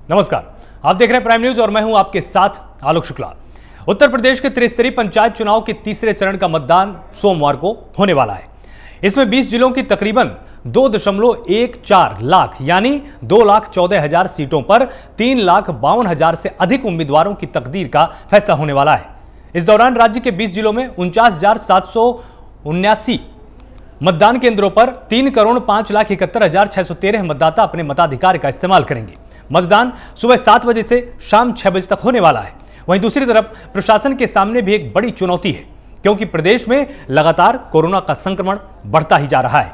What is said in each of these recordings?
नमस्कार, आप देख रहे हैं प्राइम न्यूज और मैं हूं आपके साथ आलोक शुक्ला। उत्तर प्रदेश के त्रिस्तरीय पंचायत चुनाव के तीसरे चरण का मतदान सोमवार को होने वाला है। इसमें 20 जिलों की तकरीबन 2.14 लाख यानी 2,14,000 सीटों पर 3,52,000 से अधिक उम्मीदवारों की तकदीर का फैसला होने वाला है। इस दौरान राज्य के 20 जिलों में 49,779 मतदान केंद्रों पर 3,05,71,613 मतदाता अपने मताधिकार का इस्तेमाल करेंगे। मतदान सुबह 7 बजे से शाम 6 बजे तक होने वाला है। वहीं दूसरी तरफ प्रशासन के सामने भी एक बड़ी चुनौती है, क्योंकि प्रदेश में लगातार कोरोना का संक्रमण बढ़ता ही जा रहा है।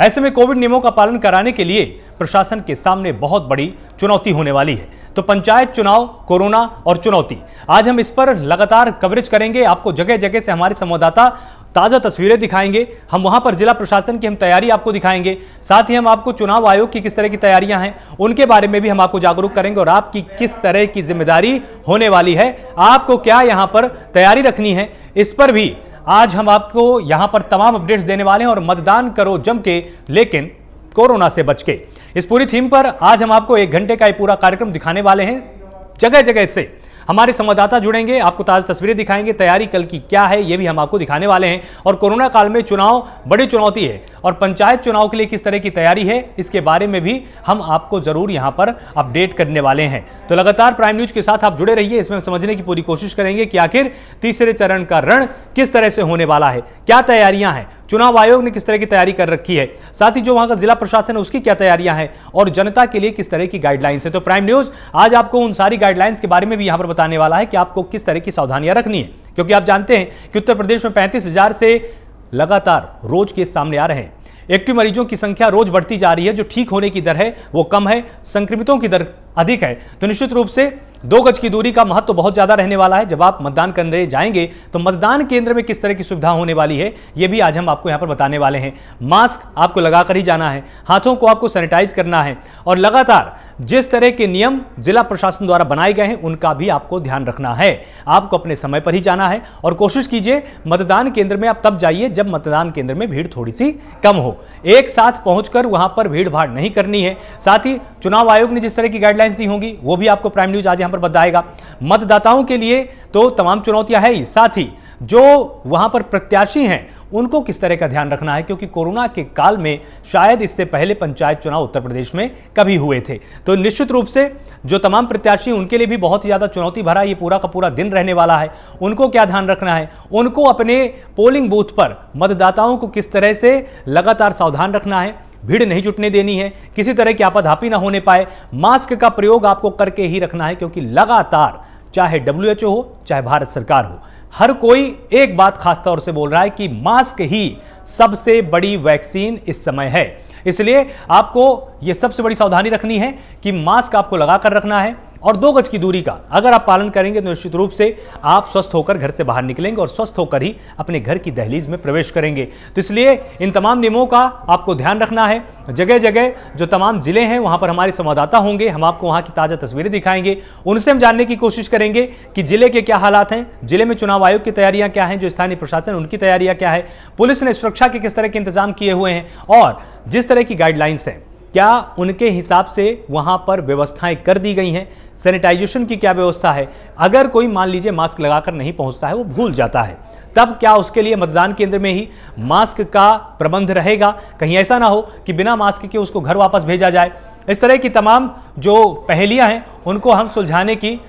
ऐसे में कोविड नियमों का पालन कराने के लिए प्रशासन के सामने बहुत बड़ी चुनौती होने वाली है। तो पंचायत चुनाव, कोरोना और चुनौती, आज हम इस पर लगातार कवरेज करेंगे। आपको जगह जगह से हमारे संवाददाता ताज़ा तस्वीरें दिखाएंगे। हम वहां पर जिला प्रशासन की हम तैयारी आपको दिखाएंगे। साथ ही हम आपको चुनाव आयोग की किस तरह की तैयारियां हैं उनके बारे में भी हम आपको जागरूक करेंगे और आपकी किस तरह की जिम्मेदारी होने वाली है, आपको क्या यहां पर तैयारी रखनी है, इस पर भी आज हम आपको यहां पर तमाम अपडेट्स देने वाले हैं। और मतदान करो जम के, लेकिन कोरोना से बच के, इस पूरी थीम पर आज हम आपको 1 घंटे का ये पूरा कार्यक्रम दिखाने वाले हैं। जगह जगह से हमारे संवाददाता जुड़ेंगे, आपको ताज़ा तस्वीरें दिखाएंगे, तैयारी कल की क्या है ये भी हम आपको दिखाने वाले हैं। और कोरोना काल में चुनाव बड़ी चुनौती है और पंचायत चुनाव के लिए किस तरह की तैयारी है इसके बारे में भी हम आपको जरूर यहां पर अपडेट करने वाले हैं। तो लगातार प्राइम न्यूज के साथ आप जुड़े रहिए। इसमें समझने की पूरी कोशिश करेंगे कि आखिर तीसरे चरण का रण किस तरह से होने वाला है, क्या तैयारियां हैं, चुनाव आयोग ने किस तरह की तैयारी कर रखी है, साथ ही जो वहां का जिला प्रशासन है उसकी क्या तैयारियां हैं और जनता के लिए किस तरह की गाइडलाइंस है। तो प्राइम न्यूज आज आपको उन सारी गाइडलाइंस के बारे में भी यहां पर बताने वाला है कि आपको किस तरह की सावधानियां रखनी है, क्योंकि आप जानते हैं कि उत्तर प्रदेश में 35,000 से लगातार रोज केस सामने आ रहे हैं। एक्टिव मरीजों की संख्या रोज बढ़ती जा रही है, जो ठीक होने की दर है वो कम है, संक्रमितों की दर अधिक है। तो निश्चित रूप से 2 गज की दूरी का महत्व तो बहुत ज्यादा रहने वाला है। जब आप मतदान करने जाएंगे तो मतदान केंद्र में किस तरह की सुविधा होने वाली है ये भी आज हम आपको यहां पर बताने वाले हैं। मास्क आपको लगाकर ही जाना है, हाथों को आपको सैनिटाइज करना है और लगातार जिस तरह के नियम जिला प्रशासन द्वारा बनाए गए हैं उनका भी आपको ध्यान रखना है। आपको अपने समय पर ही जाना है और कोशिश कीजिए मतदान केंद्र में आप तब जाइए जब मतदान केंद्र में भीड़ थोड़ी सी कम हो। एक साथ पहुंचकर वहां पर भीड़ भाड़ नहीं करनी है। साथ ही चुनाव आयोग ने जिस तरह की गाइडलाइंस दी होंगी वो भी आपको प्राइम न्यूज आज यहां पर बताएगा। मतदाताओं के लिए तो तमाम चुनौतियां हैं ही, साथ ही जो वहां पर प्रत्याशी हैं उनको किस तरह का ध्यान रखना है, क्योंकि कोरोना के काल में शायद इससे पहले पंचायत चुनाव उत्तर प्रदेश में कभी हुए थे। तो निश्चित रूप से जो तमाम प्रत्याशी उनके लिए भी बहुत ही ज्यादा चुनौती भरा ये पूरा का पूरा दिन रहने वाला है। उनको क्या ध्यान रखना है, उनको अपने पोलिंग बूथ पर मतदाताओं को किस तरह से लगातार सावधान रखना है, भीड़ नहीं जुटने देनी है, किसी तरह की आपाधापी ना होने पाए, मास्क का प्रयोग आपको करके ही रखना है, क्योंकि लगातार चाहे WHO हो चाहे भारत सरकार हो, हर कोई एक बात खास तौर से बोल रहा है कि मास्क ही सबसे बड़ी वैक्सीन इस समय है। इसलिए आपको यह सबसे बड़ी सावधानी रखनी है कि मास्क आपको लगाकर रखना है और 2 गज की दूरी का अगर आप पालन करेंगे तो निश्चित रूप से आप स्वस्थ होकर घर से बाहर निकलेंगे और स्वस्थ होकर ही अपने घर की दहलीज में प्रवेश करेंगे। तो इसलिए इन तमाम नियमों का आपको ध्यान रखना है। जगह जगह जो तमाम जिले हैं वहां पर हमारे संवाददाता होंगे, हम आपको वहां की ताज़ा तस्वीरें दिखाएंगे, उनसे हम जानने की कोशिश करेंगे कि जिले के क्या हालात हैं, जिले में चुनाव आयोग की तैयारियां क्या हैं, जो स्थानीय प्रशासन उनकी तैयारियां क्या है, पुलिस ने सुरक्षा के किस तरह के इंतजाम किए हुए हैं और जिस तरह की गाइडलाइंस हैं क्या उनके हिसाब से वहां पर व्यवस्थाएं कर दी गई हैं, सैनिटाइजेशन की क्या व्यवस्था है। अगर कोई मान लीजिए मास्क लगाकर नहीं पहुंचता है, वो भूल जाता है, तब क्या उसके लिए मतदान केंद्र में ही मास्क का प्रबंध रहेगा, कहीं ऐसा ना हो कि बिना मास्क के उसको घर वापस भेजा जाए। इस तरह की तमाम जो पहेलियां हैं उनको हम सुलझाने की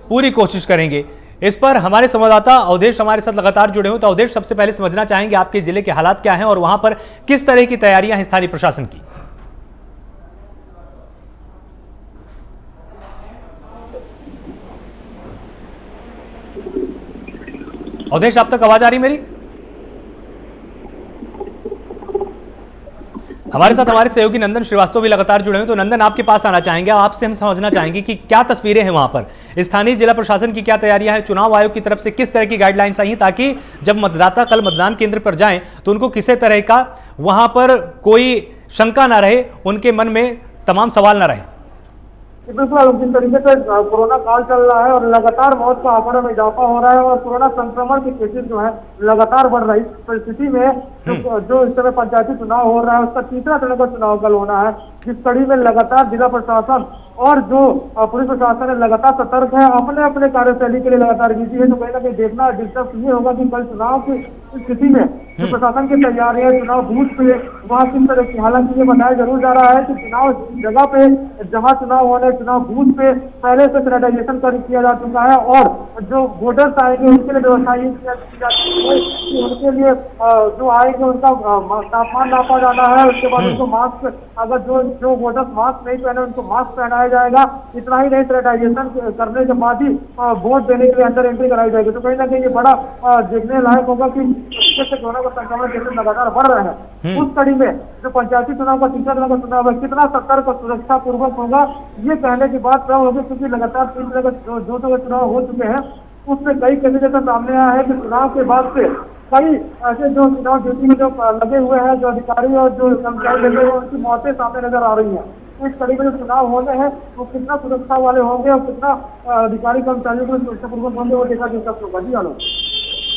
पूरी कोशिश करेंगे। इस पर हमारे संवाददाता अवधेश हमारे साथ लगातार जुड़े हुए। तो अवधेश, सबसे पहले समझना चाहेंगे आपके जिले के हालात क्या हैं और वहां पर किस तरह की तैयारियां हैं स्थानीय प्रशासन की। अवधेश, आप तक आवाज आ रही मेरी? हमारे साथ हमारे सहयोगी नंदन श्रीवास्तव भी लगातार जुड़े हैं। तो नंदन, आपके पास आना चाहेंगे, आपसे हम समझना चाहेंगे कि क्या तस्वीरें हैं वहां पर, स्थानीय जिला प्रशासन की क्या तैयारियां हैं, चुनाव आयोग की तरफ से किस तरह की गाइडलाइंस आई हैं, ताकि जब मतदाता कल मतदान केंद्र पर जाएं तो उनको किसी तरह का वहां पर कोई शंका ना रहे, उनके मन में तमाम सवाल ना रहे। बिल्कुल, जिस तरीके से कोरोना काल चल रहा है और लगातार मौत का आंकड़े में इजाफा हो रहा है और कोरोना संक्रमण की केसेस जो है लगातार बढ़ रही परिस्थिति में जो इस समय पंचायती चुनाव हो रहा है उसका तीसरा चरण का चुनाव कल होना है, जिस कड़ी में लगातार जिला प्रशासन और जो पुलिस प्रशासन है लगातार सतर्क है, अपने अपने कार्यशैली के लिए लगातार बिजी है। तो कहीं ना कहीं देखना दिलचस्प ये होगा कि कल चुनाव की स्थिति में जो प्रशासन की तैयारियां चुनाव बूथ पे वहाँ किस तरह की, हालांकि ये बताया जरूर जा रहा है कि चुनाव जगह पे जहाँ चुनाव होने चुनाव बूथ पे पहले से सैनिटाइजेशन किया जा चुका है और जो वोटर्स आएंगे उनके लिए व्यवस्था ये की जा चुकी है कि उनके लिए जो आएंगे उनका तापमान नापा जाना है। उसके बाद उनको मास्क, अगर जो वोटर्स मास्क नहीं पहने उनको मास्क पहनाया जाएगा। इतना ही नहीं, सैनिटाइजेशन करने के बाद ही वोट देने के लिए अंदर एंट्री कराई जाएगी। तो कहीं ना कहीं ये बड़ा देखने लायक होगा कि कोरोना का संक्रमण जैसे लगातार बढ़ रहे हैं, उस कड़ी में जो पंचायती चुनाव का तीसरा चरण का चुनाव है कितना सतर्क और सुरक्षा पूर्वक होगा, ये कहने की बात तब होगी क्योंकि लगातार 3 तरह का जो चुनाव हो चुके हैं उसमें कई कैंडिडेट सामने आया है कि चुनाव के बाद से कई ऐसे जो चुनाव ड्यूटी में जो लगे हुए हैं, जो अधिकारी और जो कर्मचारी लगे हुए हैं, उनकी मौतें सामने नजर आ रही हैं। इस कड़ी में जो चुनाव होने हैं वो कितना सुरक्षा वाले होंगे और कितना अधिकारी कर्मचारियों को सुरक्षापूर्वक होंगे, वो देखा जा सकता है। जी आलोक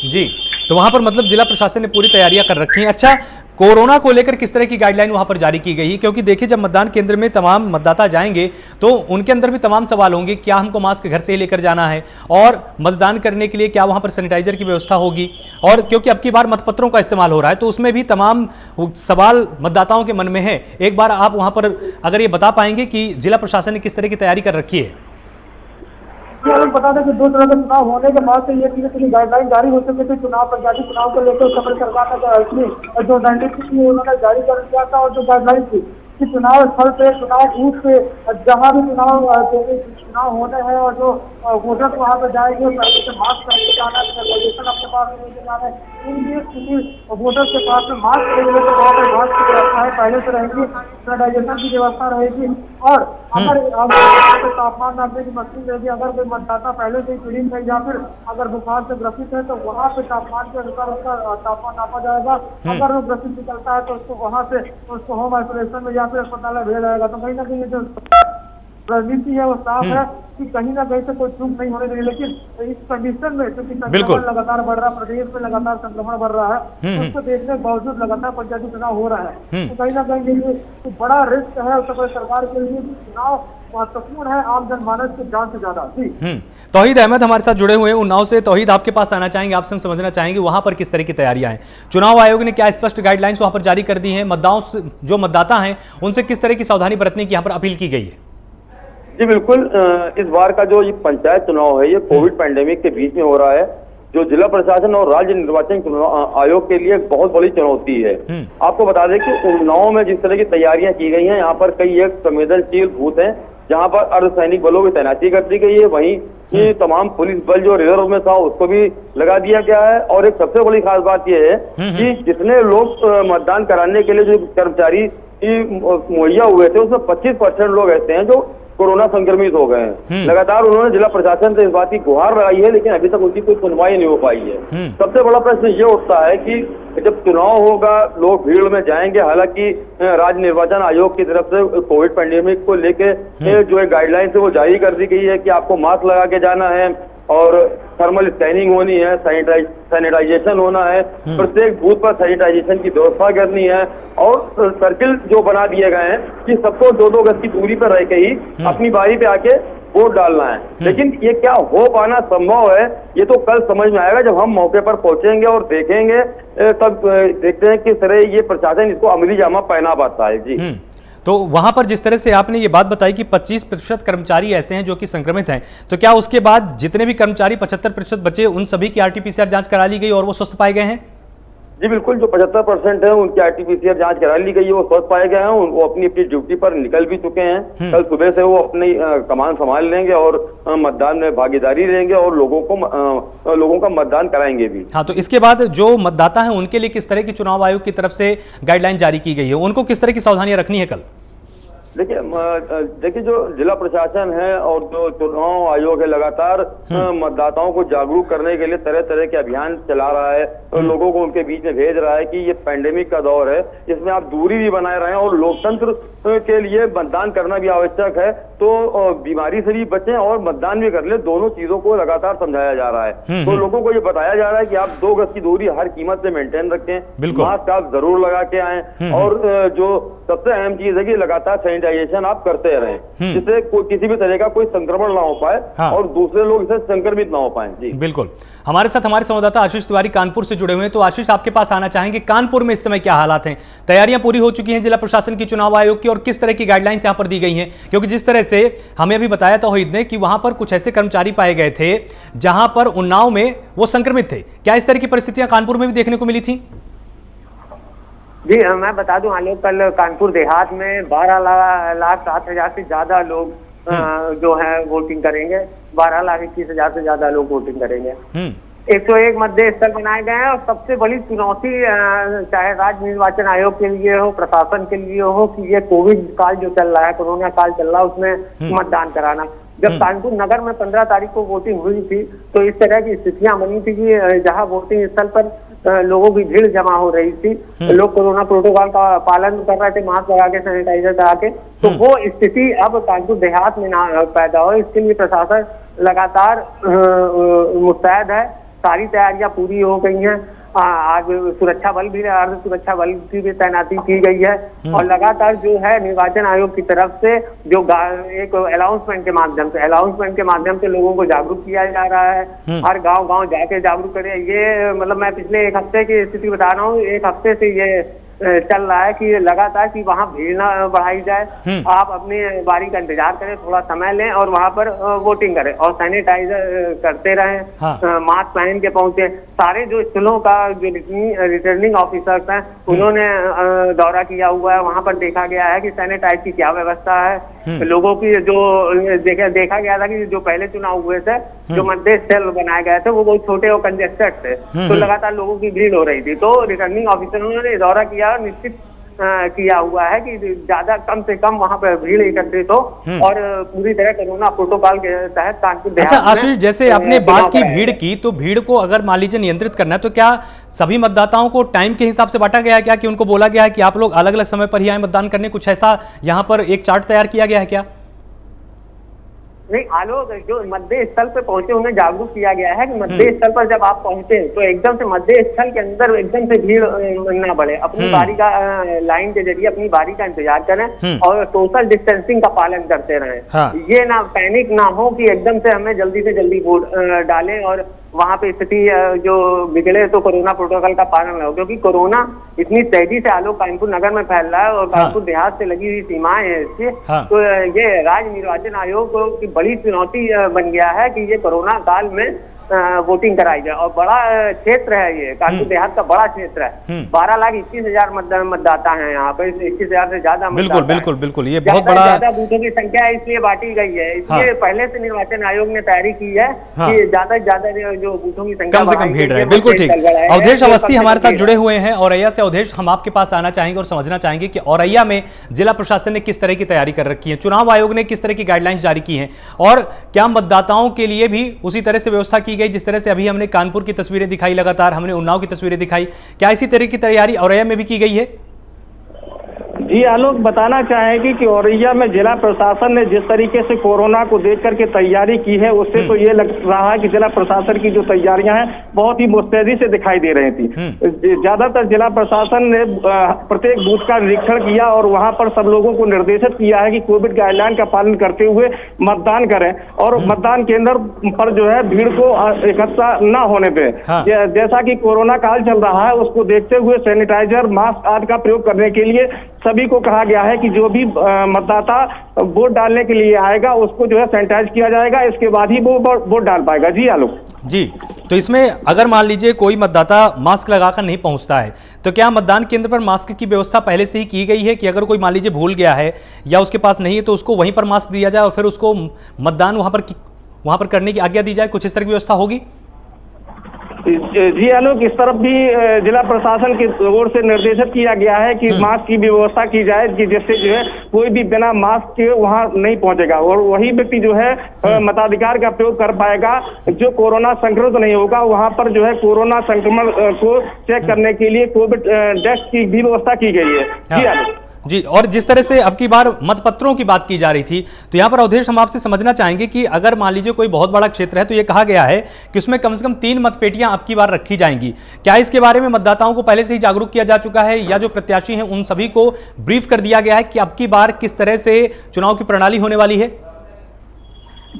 जी, तो वहां पर मतलब जिला प्रशासन ने पूरी तैयारियां कर रखी हैं। अच्छा, कोरोना को लेकर किस तरह की गाइडलाइन वहां पर जारी की गई है? क्योंकि देखिए जब मतदान केंद्र में तमाम मतदाता जाएंगे तो उनके अंदर भी तमाम सवाल होंगे, क्या हमको मास्क घर से ही लेकर जाना है, और मतदान करने के लिए क्या वहां पर सैनिटाइजर की व्यवस्था होगी, और क्योंकि अब की बार मतपत्रों का इस्तेमाल हो रहा है तो उसमें भी तमाम सवाल मतदाताओं के मन में है। एक बार आप वहां पर अगर ये बता पाएंगे कि जिला प्रशासन ने किस तरह की तैयारी कर रखी है? हम बता दें कि 2 तरह का चुनाव होने के बाद से ये पूरी गाइडलाइन जारी हो चुकी थी। चुनाव पंचायती चुनाव को लेकर केंद्र सरकार ने जो रणनीति थी उन्होंने जारी कर दिया था और जो गाइडलाइन थी कि चुनाव स्थल पे, चुनाव बूथ पे, जहाँ भी चुनाव होने हैं और जो वोटर्स वहाँ पे जाएंगे पहले से मास्क करके जाना है, सैनिटाइजेशन अपने पास में लेके जाना है। उनकी स्थिति वोटर्स के पास में मास्क रहेंगे तो वहाँ पे मास्क की व्यवस्था है पहले से रहेगी, सैनिटाइजेशन की व्यवस्था रहेगी और अगर तापमान नापने की मशीन रहेगी। अगर कोई मतदाता पहले से ही पीड़ित है या फिर अगर बुखार से ग्रसित है तो वहाँ पे तापमान के अनुसार उसका तापमान नापा जाएगा। अगर वो ग्रसित निकलता है तो उसको वहाँ से उसको होम आइसोलेशन में या फिर अस्पताल में भेजा जाएगा। तो कहीं ना कहीं जो रणनीति है वो साफ है कि कहीं ना कहीं से कोई चूक नहीं होने देगी। लेकिन इस कंडीशन में क्योंकि संक्रमण लगातार बढ़ रहा है, प्रदेश में लगातार संक्रमण बढ़ रहा है, उसको देखने के बावजूद लगातार पंचायती चुनाव हो रहा है, तो कहीं ना कहीं ये तो बड़ा रिस्क है उत्तर प्रदेश सरकार के लिए। चुनाव महत्वपूर्ण है आम जनमानस की जान से ज्यादा। जी तौहीद अहमद हमारे साथ जुड़े हुए हैं उन्नाव से। तौहीद, आपके पास आना चाहेंगे, आपसे हम समझना चाहेंगे वहां पर किस तरह की तैयारियां हैं। चुनाव आयोग ने क्या स्पष्ट गाइडलाइंस वहां पर जारी कर दी हैं? जो मतदाता हैं उनसे किस तरह की सावधानी बरतने की यहाँ पर अपील की गई है? जी बिल्कुल, इस बार का जो ये पंचायत चुनाव है ये कोविड पैंडेमिक के बीच में हो रहा है, जो जिला प्रशासन और राज्य निर्वाचन आयोग के लिए एक बहुत बड़ी चुनौती है। आपको बता दें कि उन्नाव में जिस तरह की तैयारियां की गई हैं, यहाँ पर कई एक संवेदनशील बूथ हैं जहाँ पर अर्धसैनिक बलों की तैनाती कर दी गई है। वहीं ये तमाम पुलिस बल जो रिजर्व में था उसको भी लगा दिया गया है। और एक सबसे बड़ी खास बात यह है कि जितने लोग मतदान कराने के लिए जो कर्मचारी मुहैया हुए थे उसमें 25% लोग ऐसे हैं जो कोरोना संक्रमित हो गए हैं। लगातार उन्होंने जिला प्रशासन से इस बात की गुहार लगाई है, लेकिन अभी तक उनकी कोई सुनवाई नहीं हो पाई है। सबसे बड़ा प्रश्न ये उठता है कि जब चुनाव होगा लोग भीड़ में जाएंगे। हालांकि राज्य निर्वाचन आयोग की तरफ से कोविड पैंडेमिक को लेके जो एक गाइडलाइन है वो जारी कर दी गई है कि आपको मास्क लगा के जाना है और थर्मल स्कैनिंग होनी है, सैनिटाइजेशन होना है, प्रत्येक बूथ पर सैनिटाइजेशन की व्यवस्था करनी है और सर्किल जो बना दिए गए हैं कि सबको 2-2 गज की दूरी पर रह के ही अपनी बारी पे आके वोट डालना है। लेकिन ये क्या हो पाना संभव है ये तो कल समझ में आएगा जब हम मौके पर पहुंचेंगे और देखेंगे, तब देखते हैं किस तरह ये प्रशासन इसको अमली जामा पहना पाता है। जी तो वहां पर जिस तरह से आपने ये बात बताई कि 25% कर्मचारी ऐसे हैं जो कि संक्रमित हैं, तो क्या उसके बाद जितने भी कर्मचारी 75% बचे उन सभी की RT-PCR जांच करा ली गई और वो स्वस्थ पाए गए हैं? जी बिल्कुल, जो 75% है उनकी RT-PCR जांच करा ली गई है, वो स्वस्थ पाए गए हैं। वो अपनी अपनी ड्यूटी पर निकल भी चुके हैं। कल सुबह से वो अपनी कमान संभाल लेंगे और मतदान में भागीदारी लेंगे और लोगों का मतदान कराएंगे भी। हाँ, तो इसके बाद जो मतदाता हैं उनके लिए किस तरह की चुनाव आयोग की तरफ से गाइडलाइन जारी की गई है? उनको किस तरह की सावधानियां रखनी है कल? देखिए जो जिला प्रशासन है और जो चुनाव आयोग है लगातार मतदाताओं को जागरूक करने के लिए तरह तरह के अभियान चला रहा है, तो लोगों को उनके बीच में भेज रहा है कि ये पैंडेमिक का दौर है, इसमें आप दूरी भी बनाए रहें और लोकतंत्र के लिए मतदान करना भी आवश्यक है, तो बीमारी से भी बचें और मतदान भी कर ले। दोनों चीजों को लगातार समझाया जा रहा है। तो लोगों को ये बताया जा रहा है कि आप 2 गज की दूरी हर कीमत से मेंटेन रखें, मास्क आप जरूर लगा के आए और जो सबसे अहम चीज है कि लगातार सैनिटाइजेशन आप करते रहें, जिससे कोई किसी भी तरह का कोई संक्रमण ना हो पाए। हाँ। और दूसरे लोग इससे संक्रमित ना हो पाए। जी बिल्कुल। हमारे साथ हमारे संवाददाता आशीष तिवारी कानपुर से जुड़े हुए हैं। तो आशीष, आपके पास आना चाहेंगे, कानपुर में इस समय क्या हालात हैं? तैयारियां पूरी हो चुकी हैं जिला प्रशासन की, चुनाव आयोग की, और किस तरह की गाइडलाइंस यहां पर दी गई हैं? क्योंकि जिस तरह से हमें अभी बताया था वहीद ने कि वहां पर कुछ ऐसे कर्मचारी पाए गए थे जहां पर उन्नाव में वो संक्रमित थे, क्या इस तरह की परिस्थितियां कानपुर में भी देखने को मिली थी? जी मैं बता दूं आलोक, कल कानपुर देहात में 12,07,000 से ज्यादा लोग जो है वोटिंग करेंगे। 12,21,000 से ज्यादा लोग वोटिंग करेंगे। 101 मतदेय स्थल बनाए गए हैं। और सबसे बड़ी चुनौती चाहे राज्य निर्वाचन आयोग के लिए हो, प्रशासन के लिए हो, कि ये कोविड काल जो चल रहा है, कोरोना काल चल रहा है, उसमें मतदान कराना। जब कानपुर नगर में 15 तारीख को वोटिंग हुई थी तो इस तरह की स्थितियां बनी थी कि जहां वोटिंग स्थल पर लोगों की भीड़ जमा हो रही थी, लोग कोरोना प्रोटोकॉल का पालन कर रहे थे, मास्क लगा के, सैनिटाइजर करा के। तो वो स्थिति अब कानपुर देहात में ना पैदा हो, इसके लिए प्रशासन लगातार मुस्तैद है। सारी तैयारियां पूरी हो गई हैं। आज सुरक्षा बल भी, अर्ध सुरक्षा बल की भी तैनाती की गई है। और लगातार जो है निर्वाचन आयोग की तरफ से जो एक अनाउंसमेंट के माध्यम से लोगों को जागरूक किया जा रहा है। हर गांव जाके जागरूक करें। ये मतलब मैं पिछले एक हफ्ते की स्थिति बता रहा हूँ, एक हफ्ते से ये चल रहा है कि लगातार कि वहाँ भीड़ ना बढ़ाई जाए। आप अपनी बारी का इंतजार करें, थोड़ा समय लें और वहाँ पर वोटिंग करें और सैनिटाइजर करते रहें। मास्क पहन के पहुंचे। सारे जो स्थलों का जो रिटर्निंग ऑफिसर्स हैं उन्होंने दौरा किया हुआ है। वहाँ पर देखा गया है कि सैनिटाइज की क्या व्यवस्था है। लोगों की जो देखा गया था कि जो पहले चुनाव हुए थे, जो मतदेय स्थल बनाए गए थे, वो बहुत छोटे और कंजेस्टेड थे, तो लगातार लोगों की भीड़ हो रही थी। तो रिटर्निंग ऑफिसरों ने दौरा किया, निश्चित किया हुआ है कि ज्यादा कम से कम वहां पर भीड़ एकत्रित हो और पूरी तरह कोरोना प्रोटोकॉल के तहत कानपुर देहात। अच्छा आशीष, जैसे आपने बात की भीड़ की, तो भीड़ को अगर मान लीजिए नियंत्रित करना है तो क्या सभी मतदाताओं को टाइम के हिसाब से बांटा गया है क्या, कि उनको बोला गया है कि आप लोग अलग अलग समय पर ही आए मतदान करने? कुछ ऐसा यहाँ पर एक चार्ट तैयार किया गया है क्या? नहीं आलोक, जो मतदेय स्थल पे पहुंचे उन्हें जागरूक किया गया है कि मतदेय स्थल पर जब आप पहुंचे तो एकदम से मतदेय स्थल के अंदर एकदम से भीड़ न बढ़े। अपनी बारी का लाइन के जरिए अपनी बारी का इंतजार करें और सोशल डिस्टेंसिंग का पालन करते रहें। हाँ। ये ना पैनिक ना हो कि एकदम से हमें जल्दी से जल्दी वोट डालें और वहां पे स्थिति जो बिगड़े तो कोरोना प्रोटोकॉल का पालन न हो, क्योंकि कोरोना इतनी तेजी से आलोक कानपुर नगर में फैल रहा है और कानपुर देहात से लगी हुई सीमाएं हैं इसकी। तो ये राज्य निर्वाचन आयोग की बड़ी चुनौती बन गया है कि ये कोरोना काल में वोटिंग कराई जाए। और बड़ा क्षेत्र है ये, कानपुर देहात का बड़ा क्षेत्र है। 12,21,000 मतदाता हैं यहाँ पे, 21,000 से ज्यादा। बिल्कुल बिल्कुल बिल्कुल, ये बहुत बड़ा ज्यादा बूथों की संख्या है, इसलिए बांटी गई है। इसलिए पहले से निर्वाचन आयोग ने तैयारी की है कि ज्यादा से ज्यादा जो बूथों की संख्या कम से कम भीड़ रहे। बिल्कुल ठीक। अवधेश अवस्थी हमारे साथ जुड़े हुए हैं औरैया से। अवधेश, हम आपके पास आना चाहेंगे और समझना चाहेंगे कि औरैया में जिला प्रशासन ने किस तरह की तैयारी कर रखी है, चुनाव आयोग ने किस तरह की गाइडलाइंस जारी की हैं, और क्या मतदाताओं के लिए भी उसी तरह से व्यवस्था की गई जिस तरह से अभी हमने कानपुर की तस्वीरें दिखाई, लगातार हमने उन्नाव की तस्वीरें दिखाई, क्या इसी तरह की तैयारी औरैया में भी की गई है? जी आलोक, बताना चाहेंगे कि औरैया में जिला प्रशासन ने जिस तरीके से कोरोना को देख करके तैयारी की है, उससे तो ये लग रहा है कि जिला प्रशासन की जो तैयारियां हैं बहुत ही मुस्तैदी से दिखाई दे रही थी। ज्यादातर जिला प्रशासन ने प्रत्येक बूथ का निरीक्षण किया और वहां पर सब लोगों को निर्देशित किया है कि कोविड गाइडलाइन का पालन करते हुए मतदान करें और मतदान केंद्र पर जो है भीड़ को इकट्ठा न होने दें। जैसा कि कोरोना काल चल रहा है उसको देखते हुए सैनिटाइजर, मास्क आदि का प्रयोग करने के लिए सभी को कहा गया है कि जो भी मतदाता वोट डालने के लिए आएगा उसको जो है सैनिटाइज किया जाएगा, इसके बाद ही वो वोट डाल पाएगा। जी आलोक जी, तो इसमें अगर मान लीजिए कोई मतदाता मास्क लगाकर नहीं पहुंचता है तो क्या मतदान केंद्र पर मास्क की व्यवस्था पहले से ही की गई है कि अगर कोई मान लीजिए भूल गया है या उसके पास नहीं है तो उसको वहीं पर मास्क दिया जाए और फिर उसको मतदान वहां पर करने की आज्ञा दी जाए? कुछ इस तरह की व्यवस्था होगी? जी आलोक, इस तरफ भी जिला प्रशासन की ओर से निर्देशित किया गया है कि मास्क की व्यवस्था की जाए कि जिससे जो है कोई भी बिना मास्क के वहां नहीं पहुंचेगा और वही व्यक्ति जो है मताधिकार का प्रयोग कर पाएगा जो कोरोना संक्रमित नहीं होगा। वहां पर जो है कोरोना संक्रमण को चेक करने के लिए कोविड डेस्क की भी व्यवस्था की गई है। जी आलोक जी, और जिस तरह से अब की बार मतपत्रों की बात की जा रही थी, तो यहाँ पर अवधेश हम आपसे समझना चाहेंगे कि अगर मान लीजिए कोई बहुत बड़ा क्षेत्र है तो ये कहा गया है कि उसमें कम से कम 3 मतपेटियां अब की बार रखी जाएंगी। क्या इसके बारे में मतदाताओं को पहले से ही जागरूक किया जा चुका है, या जो प्रत्याशी हैं उन सभी को ब्रीफ कर दिया गया है कि अब की बार किस तरह से चुनाव की प्रणाली होने वाली है?